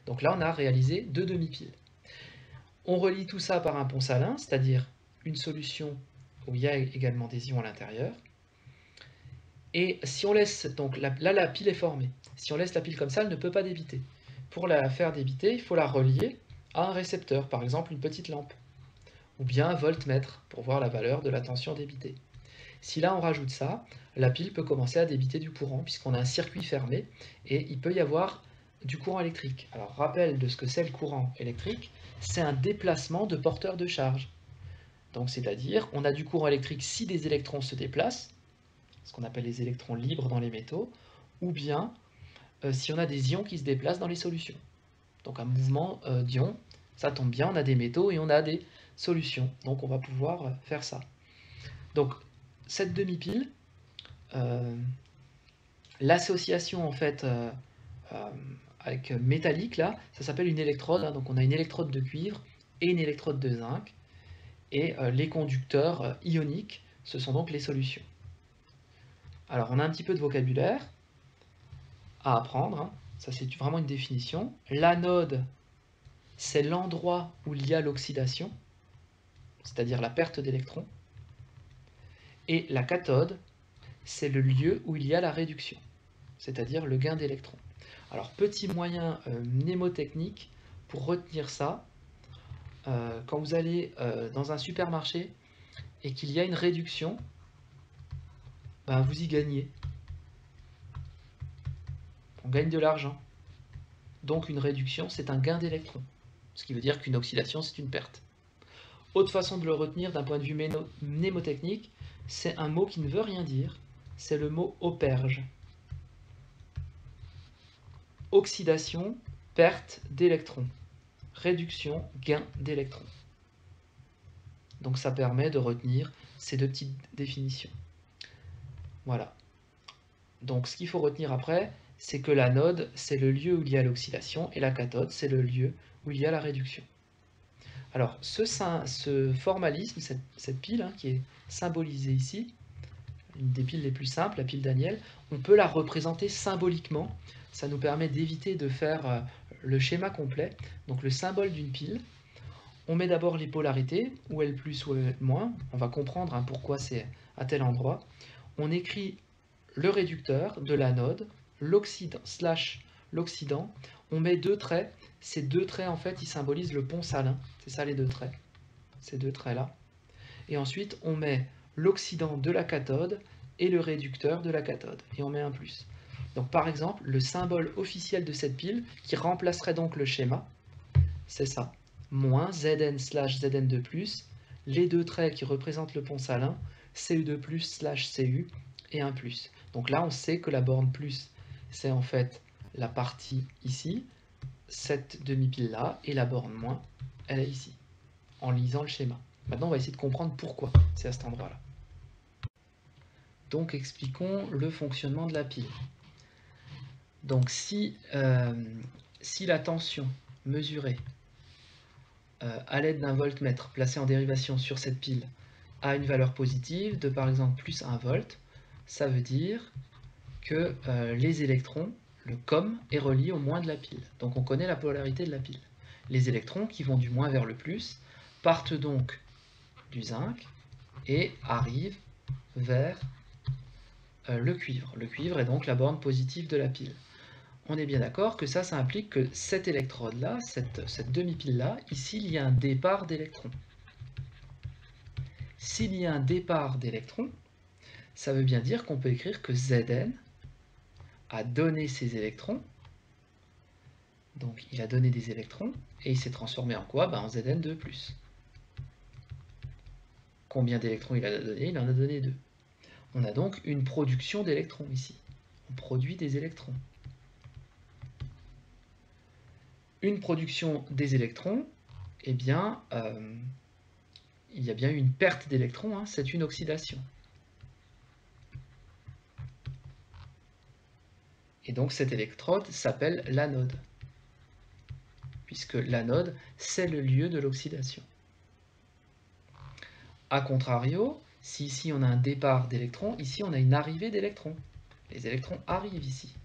Donc là, on a réalisé deux demi-piles. On relie tout ça par un pont salin, c'est-à-dire une solution où il y a également des ions à l'intérieur. Et si on laisse, donc là la pile est formée, si on laisse la pile comme ça, elle ne peut pas débiter. Pour la faire débiter, il faut la relier à un récepteur, par exemple une petite lampe, ou bien un voltmètre, pour voir la valeur de la tension débitée. Si là on rajoute ça, la pile peut commencer à débiter du courant, puisqu'on a un circuit fermé, et il peut y avoir du courant électrique. Alors rappel de ce que c'est le courant électrique, c'est un déplacement de porteurs de charge. Donc c'est-à-dire, on a du courant électrique si des électrons se déplacent, ce qu'on appelle les électrons libres dans les métaux, ou bien si on a des ions qui se déplacent dans les solutions. Donc un mouvement d'ions, ça tombe bien, on a des métaux et on a des solution. Donc on va pouvoir faire ça. Donc cette demi-pile, l'association en fait avec métallique là, ça s'appelle une électrode. Hein. Donc on a une électrode de cuivre et une électrode de zinc. Et les conducteurs ioniques, ce sont donc les solutions. Alors on a un petit peu de vocabulaire à apprendre. Hein. Ça c'est vraiment une définition. L'anode, c'est l'endroit où il y a l'oxydation, c'est-à-dire la perte d'électrons. Et la cathode, c'est le lieu où il y a la réduction, c'est-à-dire le gain d'électrons. Alors, petit moyen mnémotechnique pour retenir ça, quand vous allez dans un supermarché et qu'il y a une réduction, ben vous y gagnez. On gagne de l'argent. Donc une réduction, c'est un gain d'électrons. Ce qui veut dire qu'une oxydation, c'est une perte. Autre façon de le retenir d'un point de vue mnémotechnique, c'est un mot qui ne veut rien dire, c'est le mot auberge. Oxydation, perte d'électrons. Réduction, gain d'électrons. Donc ça permet de retenir ces deux petites définitions. Voilà. Donc ce qu'il faut retenir après, c'est que l'anode, c'est le lieu où il y a l'oxydation, et la cathode, c'est le lieu où il y a la réduction. Alors ce formalisme, cette pile hein, qui est symbolisée ici, une des piles les plus simples, la pile Daniel, on peut la représenter symboliquement. Ça nous permet d'éviter de faire le schéma complet. Donc le symbole d'une pile, on met d'abord les polarités, où L+, ou L-, on va comprendre hein, pourquoi c'est à tel endroit. On écrit le réducteur de l'anode, l'oxydant / l'oxydant, on met deux traits. Ces deux traits, en fait, ils symbolisent le pont salin. C'est ça les deux traits, ces deux traits-là. Et ensuite, on met l'oxydant de la cathode et le réducteur de la cathode. Et on met un plus. Donc par exemple, le symbole officiel de cette pile, qui remplacerait donc le schéma, c'est ça. Moins Zn / Zn2+, les deux traits qui représentent le pont salin, Cu2+/ Cu et un plus. Donc là, on sait que la borne plus, c'est en fait la partie ici, cette demi-pile-là, et la borne moins, elle est ici, en lisant le schéma. Maintenant, on va essayer de comprendre pourquoi c'est à cet endroit-là. Donc, expliquons le fonctionnement de la pile. Donc, si la tension mesurée à l'aide d'un voltmètre placé en dérivation sur cette pile a une valeur positive de par exemple plus 1 volt, ça veut dire que les électrons, le COM, est relié au moins de la pile. Donc on connaît la polarité de la pile. Les électrons qui vont du moins vers le plus partent donc du zinc et arrivent vers le cuivre. Le cuivre est donc la borne positive de la pile. On est bien d'accord que ça implique que cette électrode-là, cette demi-pile-là, ici il y a un départ d'électrons. S'il y a un départ d'électrons, ça veut bien dire qu'on peut écrire que Zn a donné ses électrons, donc il a donné des électrons, et il s'est transformé en quoi? En Zn2+. Combien d'électrons il a donné? Il en a donné 2. On a donc une production d'électrons ici. On produit des électrons. Une production des électrons, eh bien, il y a bien eu une perte d'électrons, hein, c'est une oxydation. Et donc cette électrode s'appelle l'anode, puisque l'anode, c'est le lieu de l'oxydation. A contrario, si ici on a un départ d'électrons, ici on a une arrivée d'électrons. Les électrons arrivent ici.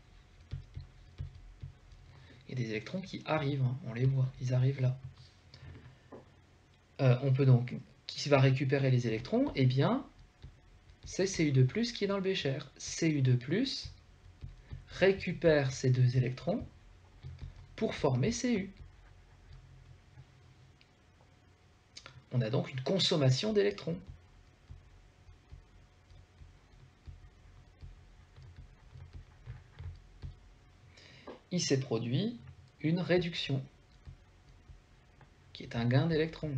Il y a des électrons qui arrivent, hein, on les voit, ils arrivent là. On peut donc, qui va récupérer les électrons? Eh bien, c'est Cu2+, qui est dans le bécher. Cu2+, récupère ces deux électrons pour former Cu. On a donc une consommation d'électrons. Il s'est produit une réduction, qui est un gain d'électrons.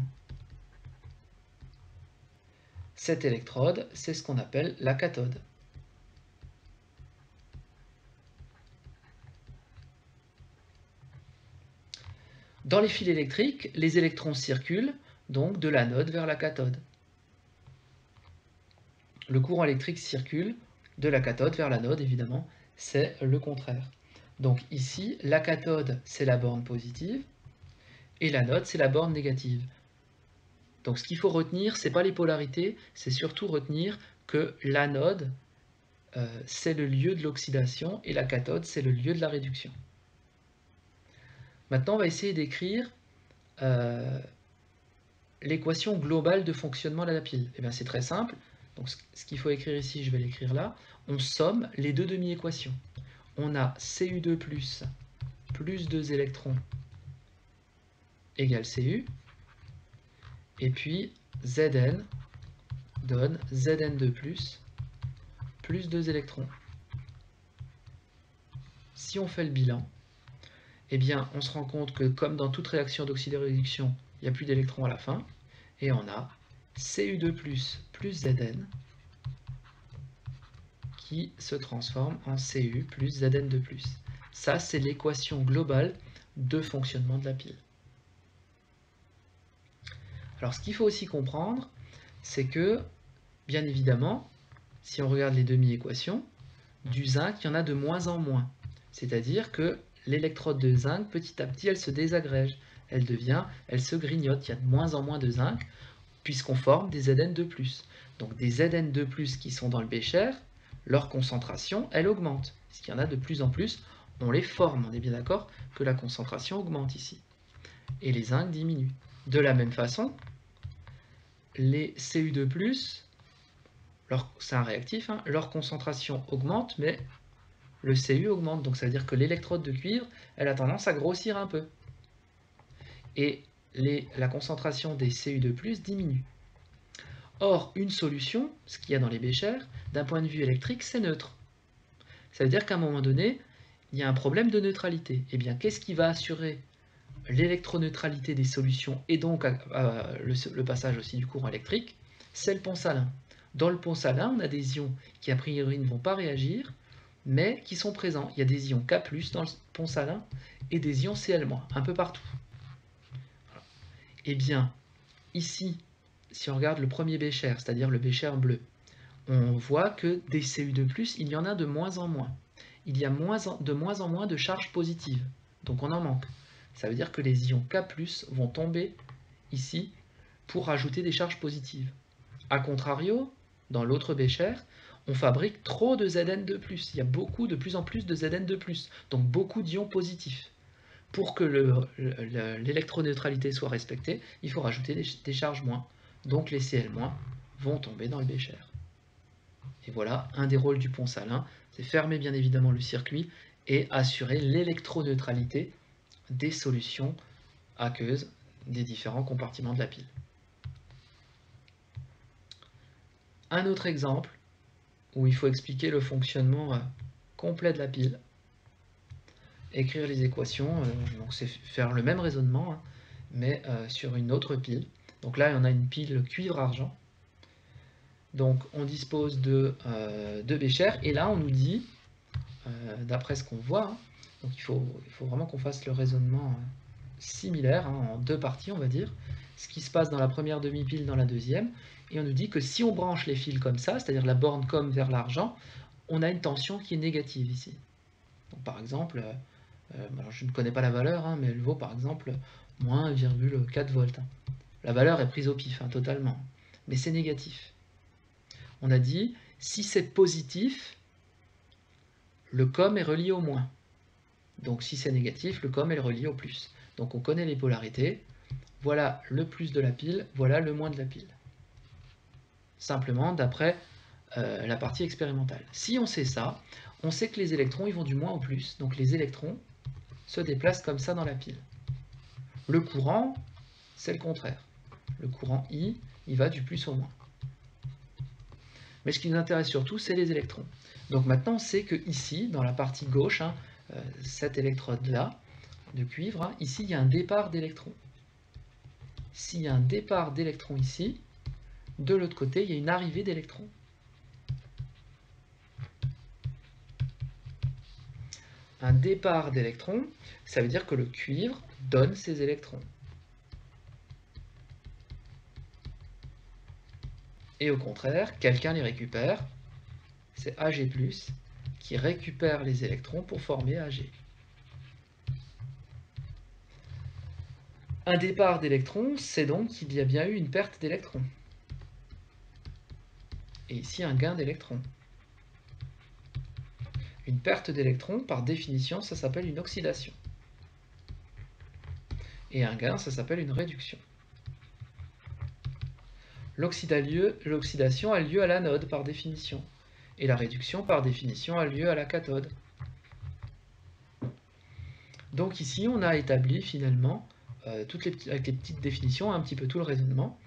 Cette électrode, c'est ce qu'on appelle la cathode. Dans les fils électriques, les électrons circulent donc de l'anode vers la cathode. Le courant électrique circule de la cathode vers l'anode, évidemment, c'est le contraire. Donc ici, la cathode, c'est la borne positive, et l'anode, c'est la borne négative. Donc ce qu'il faut retenir, ce n'est pas les polarités, c'est surtout retenir que l'anode, c'est le lieu de l'oxydation, et la cathode, c'est le lieu de la réduction. Maintenant, on va essayer d'écrire l'équation globale de fonctionnement de la pile. Et bien c'est très simple. Donc ce qu'il faut écrire ici, je vais l'écrire là. On somme les deux demi-équations. On a Cu2 plus 2 électrons égale Cu. Et puis Zn donne Zn2 plus 2 électrons. Si on fait le bilan, eh bien on se rend compte que comme dans toute réaction d'oxydoréduction, il n'y a plus d'électrons à la fin. Et on a Cu2 plus Zn qui se transforme en Cu plus Zn2 plus. Ça, c'est l'équation globale de fonctionnement de la pile. Alors, ce qu'il faut aussi comprendre, c'est que, bien évidemment, si on regarde les demi-équations, du zinc, il y en a de moins en moins. C'est-à-dire que l'électrode de zinc, petit à petit, elle se désagrège. Elle se grignote. Il y a de moins en moins de zinc, puisqu'on forme des Zn2 plus. Donc, des Zn2 plus qui sont dans le bécher, leur concentration, elle augmente. Parce qu'il y en a de plus en plus, on les forme. On est bien d'accord que la concentration augmente ici. Et les zinc diminuent. De la même façon, les Cu2+, c'est un réactif, hein, leur concentration augmente, mais le Cu augmente. Donc ça veut dire que l'électrode de cuivre, elle a tendance à grossir un peu. Et la concentration des Cu2+, diminue. Or, une solution, ce qu'il y a dans les béchers, d'un point de vue électrique, c'est neutre. Ça veut dire qu'à un moment donné, il y a un problème de neutralité. Eh bien, qu'est-ce qui va assurer l'électroneutralité des solutions et donc le passage aussi du courant électrique? C'est le pont salin. Dans le pont salin, on a des ions qui a priori ne vont pas réagir, mais qui sont présents. Il y a des ions K+, dans le pont salin et des ions Cl-, un peu partout. Eh bien, ici, si on regarde le premier bécher, c'est-à-dire le bécher bleu, on voit que des Cu2+, il y en a de moins en moins. Il y a de moins en moins de charges positives, donc on en manque. Ça veut dire que les ions K+, vont tomber ici pour rajouter des charges positives. A contrario, dans l'autre bécher, on fabrique trop de Zn2+. Il y a de plus en plus de Zn2+, donc beaucoup d'ions positifs. Pour que l'électroneutralité soit respectée, il faut rajouter des charges moins. Donc les Cl- vont tomber dans le bécher. Et voilà, un des rôles du pont salin, c'est fermer bien évidemment le circuit et assurer l'électroneutralité des solutions aqueuses des différents compartiments de la pile. Un autre exemple où il faut expliquer le fonctionnement complet de la pile. Écrire les équations, donc c'est faire le même raisonnement, hein, mais sur une autre pile. Donc là, on a une pile cuivre-argent. Donc on dispose de deux béchers, et là on nous dit, d'après ce qu'on voit, hein, donc il faut vraiment qu'on fasse le raisonnement similaire, hein, en deux parties on va dire, ce qui se passe dans la première demi-pile, dans la deuxième, et on nous dit que si on branche les fils comme ça, c'est-à-dire la borne comme vers l'argent, on a une tension qui est négative ici. Donc par exemple, alors je ne connais pas la valeur, hein, mais elle vaut par exemple moins 1,4 volts. Hein. La valeur est prise au pif, hein, totalement, mais c'est négatif. On a dit, si c'est positif, le com est relié au moins. Donc si c'est négatif, le com est relié au plus. Donc on connaît les polarités. Voilà le plus de la pile, voilà le moins de la pile. Simplement d'après la partie expérimentale. Si on sait ça, on sait que les électrons ils vont du moins au plus. Donc les électrons se déplacent comme ça dans la pile. Le courant, c'est le contraire. Le courant I, il va du plus au moins. Mais ce qui nous intéresse surtout, c'est les électrons. Donc maintenant, on sait que ici, dans la partie gauche, hein, cette électrode-là, de cuivre, hein, ici, il y a un départ d'électrons. S'il y a un départ d'électrons ici, de l'autre côté, il y a une arrivée d'électrons. Un départ d'électrons, ça veut dire que le cuivre donne ses électrons. Et au contraire, quelqu'un les récupère, c'est Ag+, qui récupère les électrons pour former Ag. Un départ d'électrons, c'est donc qu'il y a bien eu une perte d'électrons. Et ici, un gain d'électrons. Une perte d'électrons, par définition, ça s'appelle une oxydation. Et un gain, ça s'appelle une réduction. L'oxydation a lieu à l'anode, par définition. Et la réduction, par définition, a lieu à la cathode. Donc ici, on a établi finalement, avec les petites définitions, un petit peu tout le raisonnement.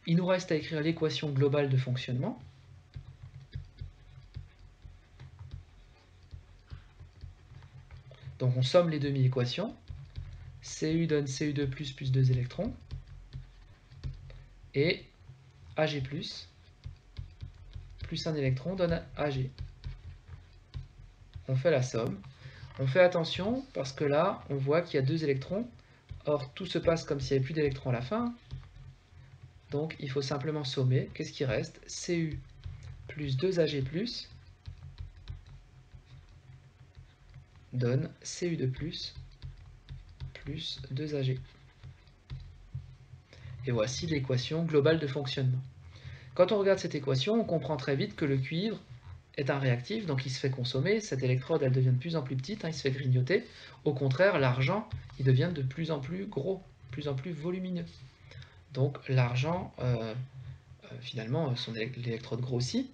Il nous reste à écrire l'équation globale de fonctionnement. Donc on somme les demi-équations. Cu donne Cu2 plus 2 électrons. Et Ag plus un électron donne Ag. On fait la somme. On fait attention parce que là, on voit qu'il y a 2 électrons. Or, tout se passe comme s'il n'y avait plus d'électrons à la fin. Donc, il faut simplement sommer. Qu'est-ce qui reste? Cu plus 2 Ag plus donne Cu2 plus 2 Ag. Et voici l'équation globale de fonctionnement. Quand on regarde cette équation, on comprend très vite que le cuivre est un réactif, donc il se fait consommer, cette électrode elle devient de plus en plus petite, il se fait grignoter. Au contraire, l'argent, il devient de plus en plus gros, de plus en plus volumineux. Donc l'argent, finalement, l'électrode grossit.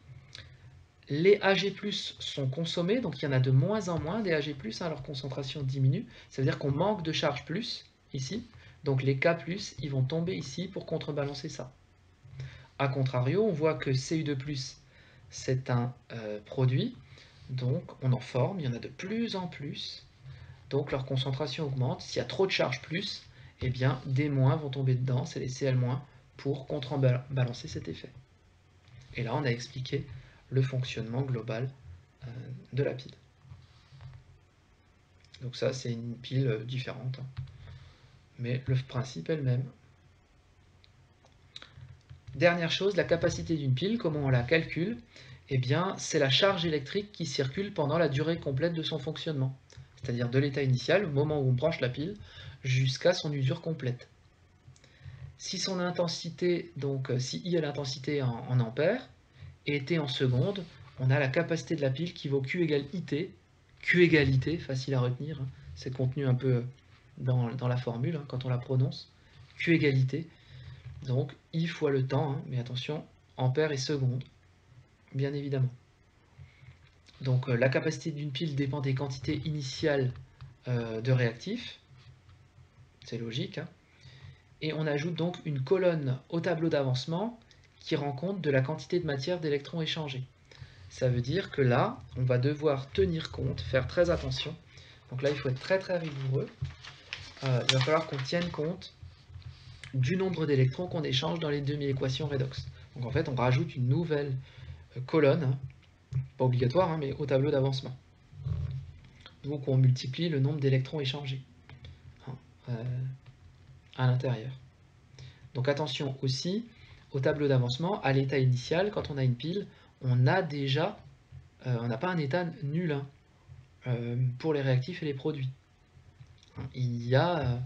Les Ag+, sont consommés, donc il y en a de moins en moins des Ag+, leur concentration diminue. Ça veut dire qu'on manque de charge plus, ici. Donc les K+, ils vont tomber ici pour contrebalancer ça. A contrario, on voit que Cu2+, c'est un produit, donc on en forme, il y en a de plus en plus, donc leur concentration augmente. S'il y a trop de charge plus, eh bien des moins vont tomber dedans, c'est les Cl- pour contrebalancer cet effet. Et là, on a expliqué le fonctionnement global de la pile. Donc ça, c'est une pile différente, mais le principe est le même. Dernière chose, la capacité d'une pile, comment on la calcule? Eh bien, c'est la charge électrique qui circule pendant la durée complète de son fonctionnement, c'est-à-dire de l'état initial, au moment où on branche la pile, jusqu'à son usure complète. Si son intensité, donc si I est l'intensité en ampères, et T en secondes, on a la capacité de la pile qui vaut Q égale IT. Q égale IT, facile à retenir, hein. C'est contenu un peu dans la formule, hein, quand on la prononce. Q égale IT. Donc I fois le temps, hein, mais attention, ampères et secondes, bien évidemment. Donc la capacité d'une pile dépend des quantités initiales de réactifs, c'est logique, hein. Et on ajoute donc une colonne au tableau d'avancement qui rend compte de la quantité de matière d'électrons échangés. Ça veut dire que là, on va devoir tenir compte, faire très attention. Donc là, il faut être très très rigoureux. Il va falloir qu'on tienne compte du nombre d'électrons qu'on échange dans les demi-équations redox. Donc en fait, on rajoute une nouvelle colonne, hein, pas obligatoire, hein, mais au tableau d'avancement. Donc on multiplie le nombre d'électrons échangés, hein, à l'intérieur. Donc attention aussi au tableau d'avancement, à l'état initial, quand on a une pile, on a déjà, on n'a pas un état nul, hein, pour les réactifs et les produits. Il y a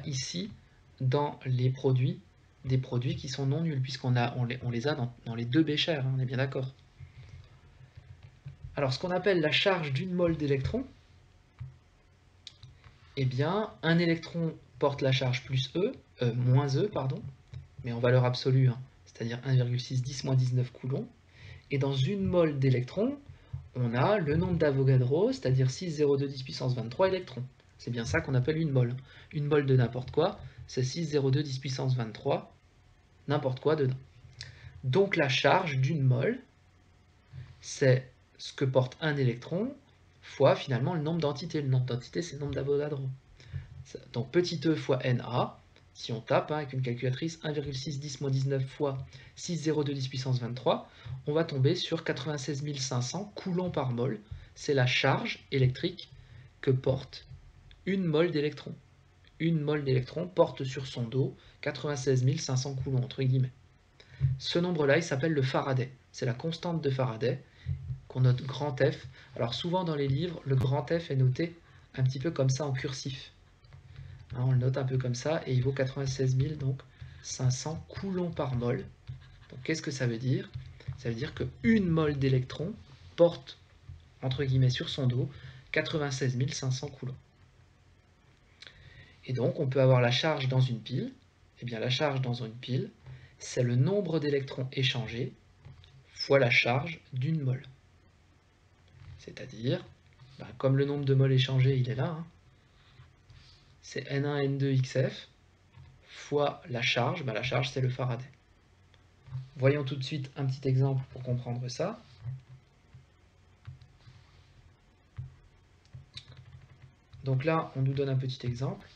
ici, dans les produits, des produits qui sont non nuls, puisqu'on les a dans les deux béchers, hein, on est bien d'accord. Alors, ce qu'on appelle la charge d'une mole d'électrons, eh bien, un électron porte la charge plus moins E, pardon, mais en valeur absolue, hein, c'est-à-dire 1,610 moins 19 coulombs. Et dans une mole d'électrons, on a le nombre d'Avogadro, c'est-à-dire 6,02 puissance 23 électrons. C'est bien ça qu'on appelle une mole. Une mole de n'importe quoi, c'est 6,02 puissance 23, n'importe quoi dedans. Donc la charge d'une mole, c'est ce que porte un électron fois finalement le nombre d'entités. Le nombre d'entités, c'est le nombre d'Avogadro. Donc petit e fois Na, si on tape, hein, avec une calculatrice, 1,610 moins 19 fois 6,02 puissance 23, on va tomber sur 96 500 coulombs par mole. C'est la charge électrique que porte une mole d'électrons. Une mole d'électrons porte sur son dos 96 500 coulombs, entre guillemets. Ce nombre-là, il s'appelle le Faraday. C'est la constante de Faraday qu'on note grand F. Alors souvent dans les livres, le grand F est noté un petit peu comme ça en cursif. Hein, on le note un peu comme ça et il vaut 96 000, donc 500 coulombs par mol. Donc qu'est-ce que ça veut dire? Ça veut dire qu'une mole d'électrons porte, entre guillemets, sur son dos 96 500 coulombs. Et donc on peut avoir la charge dans une pile. Eh bien la charge dans une pile, c'est le nombre d'électrons échangés fois la charge d'une mole. C'est-à-dire, comme le nombre de moles échangés, il est là, hein, c'est N1, N2, XF, fois la charge c'est le Faraday. Voyons tout de suite un petit exemple pour comprendre ça. Donc là, on nous donne un petit exemple.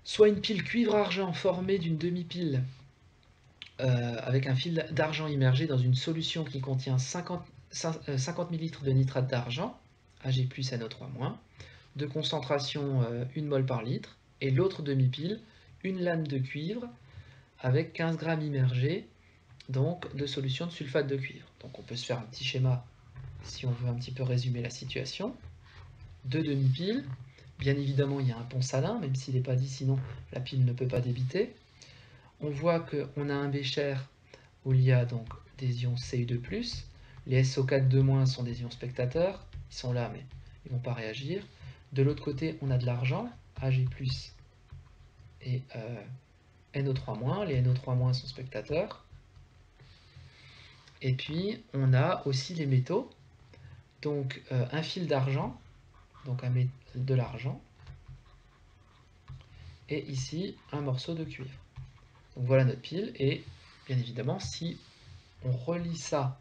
Soit une pile cuivre-argent formée d'une demi-pile avec un fil d'argent immergé dans une solution qui contient 50 ml de nitrate d'argent, Ag plus NO3-, de concentration 1 mol par litre, et l'autre demi-pile, une lame de cuivre avec 15 grammes immergés donc, de solution de sulfate de cuivre. Donc on peut se faire un petit schéma si on veut un petit peu résumer la situation. Deux demi-piles, bien évidemment il y a un pont salin, même s'il n'est pas dit, sinon la pile ne peut pas débiter. On voit qu'on a un bécher où il y a donc des ions Cu2+, les SO4 2- sont des ions spectateurs, ils sont là mais ils ne vont pas réagir. De l'autre côté, on a de l'argent, Ag+, et NO3-, les NO3- sont spectateurs. Et puis, on a aussi les métaux, donc un fil d'argent, donc de l'argent, et ici, un morceau de cuivre. Donc voilà notre pile, et bien évidemment, si on relie ça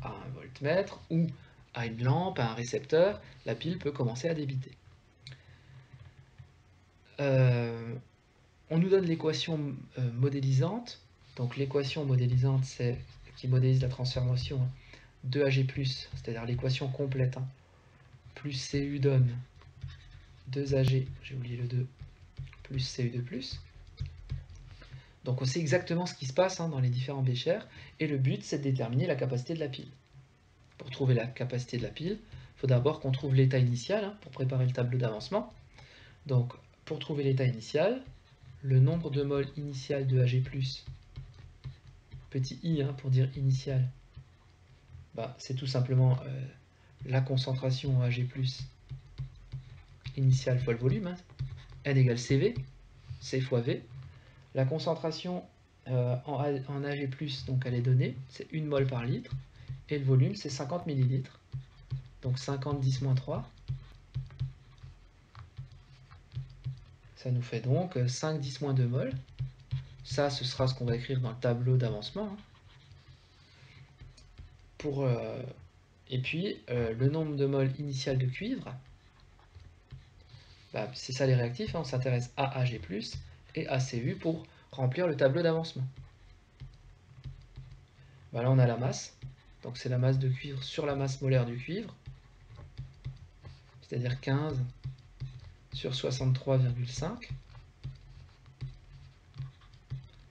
à un voltmètre, ou à une lampe, à un récepteur, la pile peut commencer à débiter. On nous donne l'équation modélisante. Donc l'équation modélisante, c'est qui modélise la transformation de Ag+, c'est-à-dire l'équation complète, hein, plus Cu donne 2Ag, j'ai oublié le 2, plus Cu2+. Donc on sait exactement ce qui se passe dans les différents béchers, et le but c'est de déterminer la capacité de la pile. Pour trouver la capacité de la pile, il faut d'abord qu'on trouve l'état initial, pour préparer le tableau d'avancement. Donc pour trouver l'état initial, le nombre de moles initial de Ag+, petit i pour dire initial, c'est tout simplement la concentration en Ag+, initiale fois le volume, N égale CV, C fois V. La concentration en Ag+, donc elle est donnée, c'est 1 mol par litre, et le volume c'est 50 ml, donc 50 10-3. Ça nous fait donc 5 10-2 mol. Ça, ce sera ce qu'on va écrire dans le tableau d'avancement. Et puis, le nombre de moles initial de cuivre, c'est ça les réactifs, on s'intéresse à Ag+, et à Cu pour remplir le tableau d'avancement. Là, on a la masse. Donc, c'est la masse de cuivre sur la masse molaire du cuivre. C'est-à-dire 15 sur 63,5.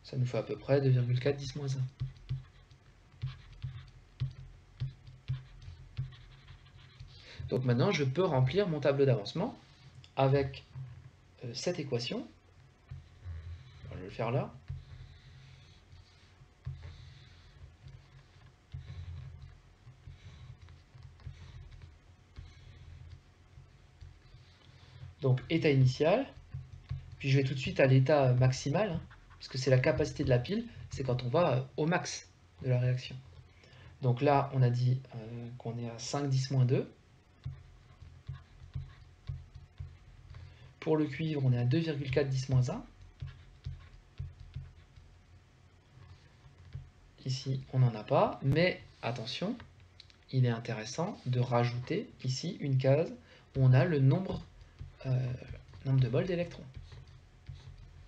Ça nous fait à peu près 2,4 10-1. Donc maintenant, je peux remplir mon tableau d'avancement avec cette équation. Alors, je vais le faire là. Donc état initial, puis je vais tout de suite à l'état maximal, parce que c'est la capacité de la pile, c'est quand on va au max de la réaction. Donc là, on a dit qu'on est à 5 10-2. Pour le cuivre, on est à 2,4 10-1. Ici, on n'en a pas, mais attention, il est intéressant de rajouter ici une case où on a le nombre de moles d'électrons.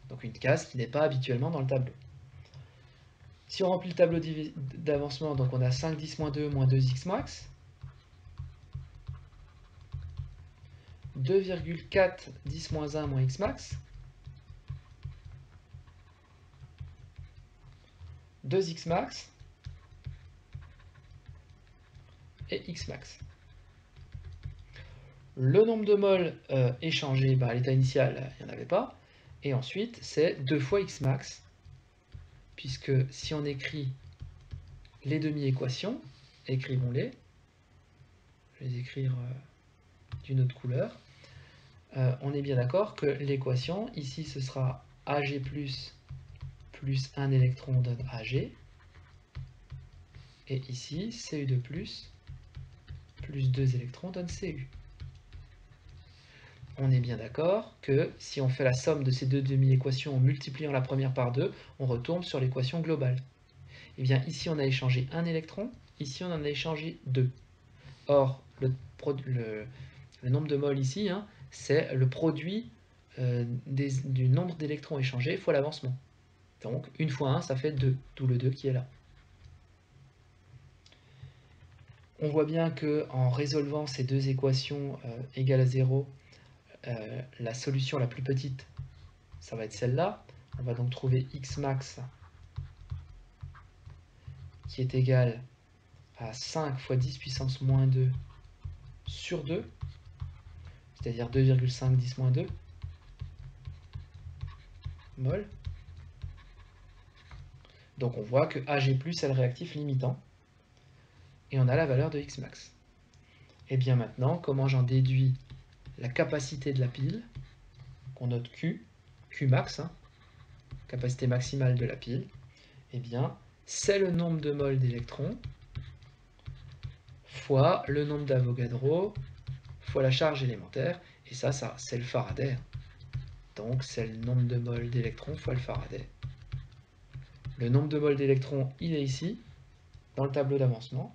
Donc une case qui n'est pas habituellement dans le tableau. Si on remplit le tableau d'avancement, donc on a 5 10-2 moins 2x max, 2,4 10-1 moins x max, 2x max et x max. Le nombre de moles échangés, à l'état initial, il n'y en avait pas. Et ensuite, c'est 2 fois x max, puisque si on écrit les demi-équations, écrivons-les. Je vais les écrire d'une autre couleur. On est bien d'accord que l'équation, ici, ce sera Ag plus 1 électron donne Ag. Et ici, Cu2 plus 2 électrons donne Cu. On est bien d'accord que si on fait la somme de ces deux demi-équations en multipliant la première par 2, on retourne sur l'équation globale. Et bien ici, on a échangé un électron, ici, on en a échangé 2. Or, le nombre de moles ici, hein, c'est le produit du nombre d'électrons échangés fois l'avancement. Donc, 1 fois 1, ça fait 2, d'où le 2 qui est là. On voit bien qu'en résolvant ces deux équations égales à 0, la solution la plus petite, ça va être celle-là. On va donc trouver x max qui est égal à 5 fois 10 puissance moins 2 sur 2, c'est-à-dire 2,5 10 moins 2 mol. Donc on voit que Ag+ est le réactif limitant, et on a la valeur de x max. Et bien maintenant, comment j'en déduis la capacité de la pile, qu'on note Q max, hein, capacité maximale de la pile, et bien c'est le nombre de moles d'électrons fois le nombre d'Avogadro fois la charge élémentaire, et ça c'est le Faraday. Donc c'est le nombre de moles d'électrons fois le Faraday. Le nombre de moles d'électrons, il est ici, dans le tableau d'avancement.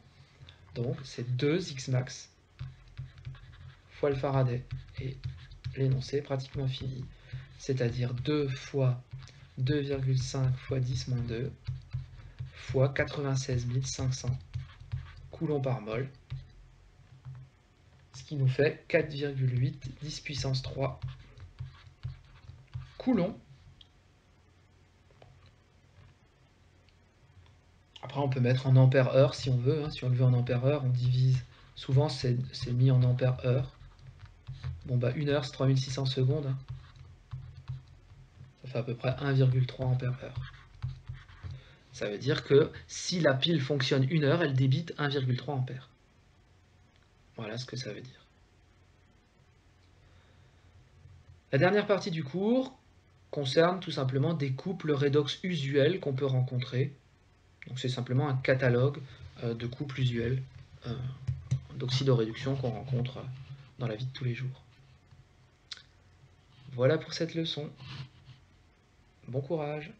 Donc c'est 2x max fois le Faraday. Et l'énoncé est pratiquement fini. C'est-à-dire 2 fois 2,5 fois 10 moins 2 fois 96 500 coulombs par mol. Ce qui nous fait 4,8 10 puissance 3 coulombs. Après, on peut mettre en ampères-heure si on veut. Hein. Si on le veut en ampères-heure, on divise. Souvent, c'est mis en ampères-heure. Bon, bah, 1 heure, c'est 3600 secondes. Hein. Ça fait à peu près 1,3 ampères-heure. Ça veut dire que si la pile fonctionne 1 heure, elle débite 1,3 ampères. Voilà ce que ça veut dire. La dernière partie du cours concerne tout simplement des couples redox usuels qu'on peut rencontrer. Donc c'est simplement un catalogue de couples usuels d'oxydoréduction qu'on rencontre dans la vie de tous les jours. Voilà pour cette leçon. Bon courage!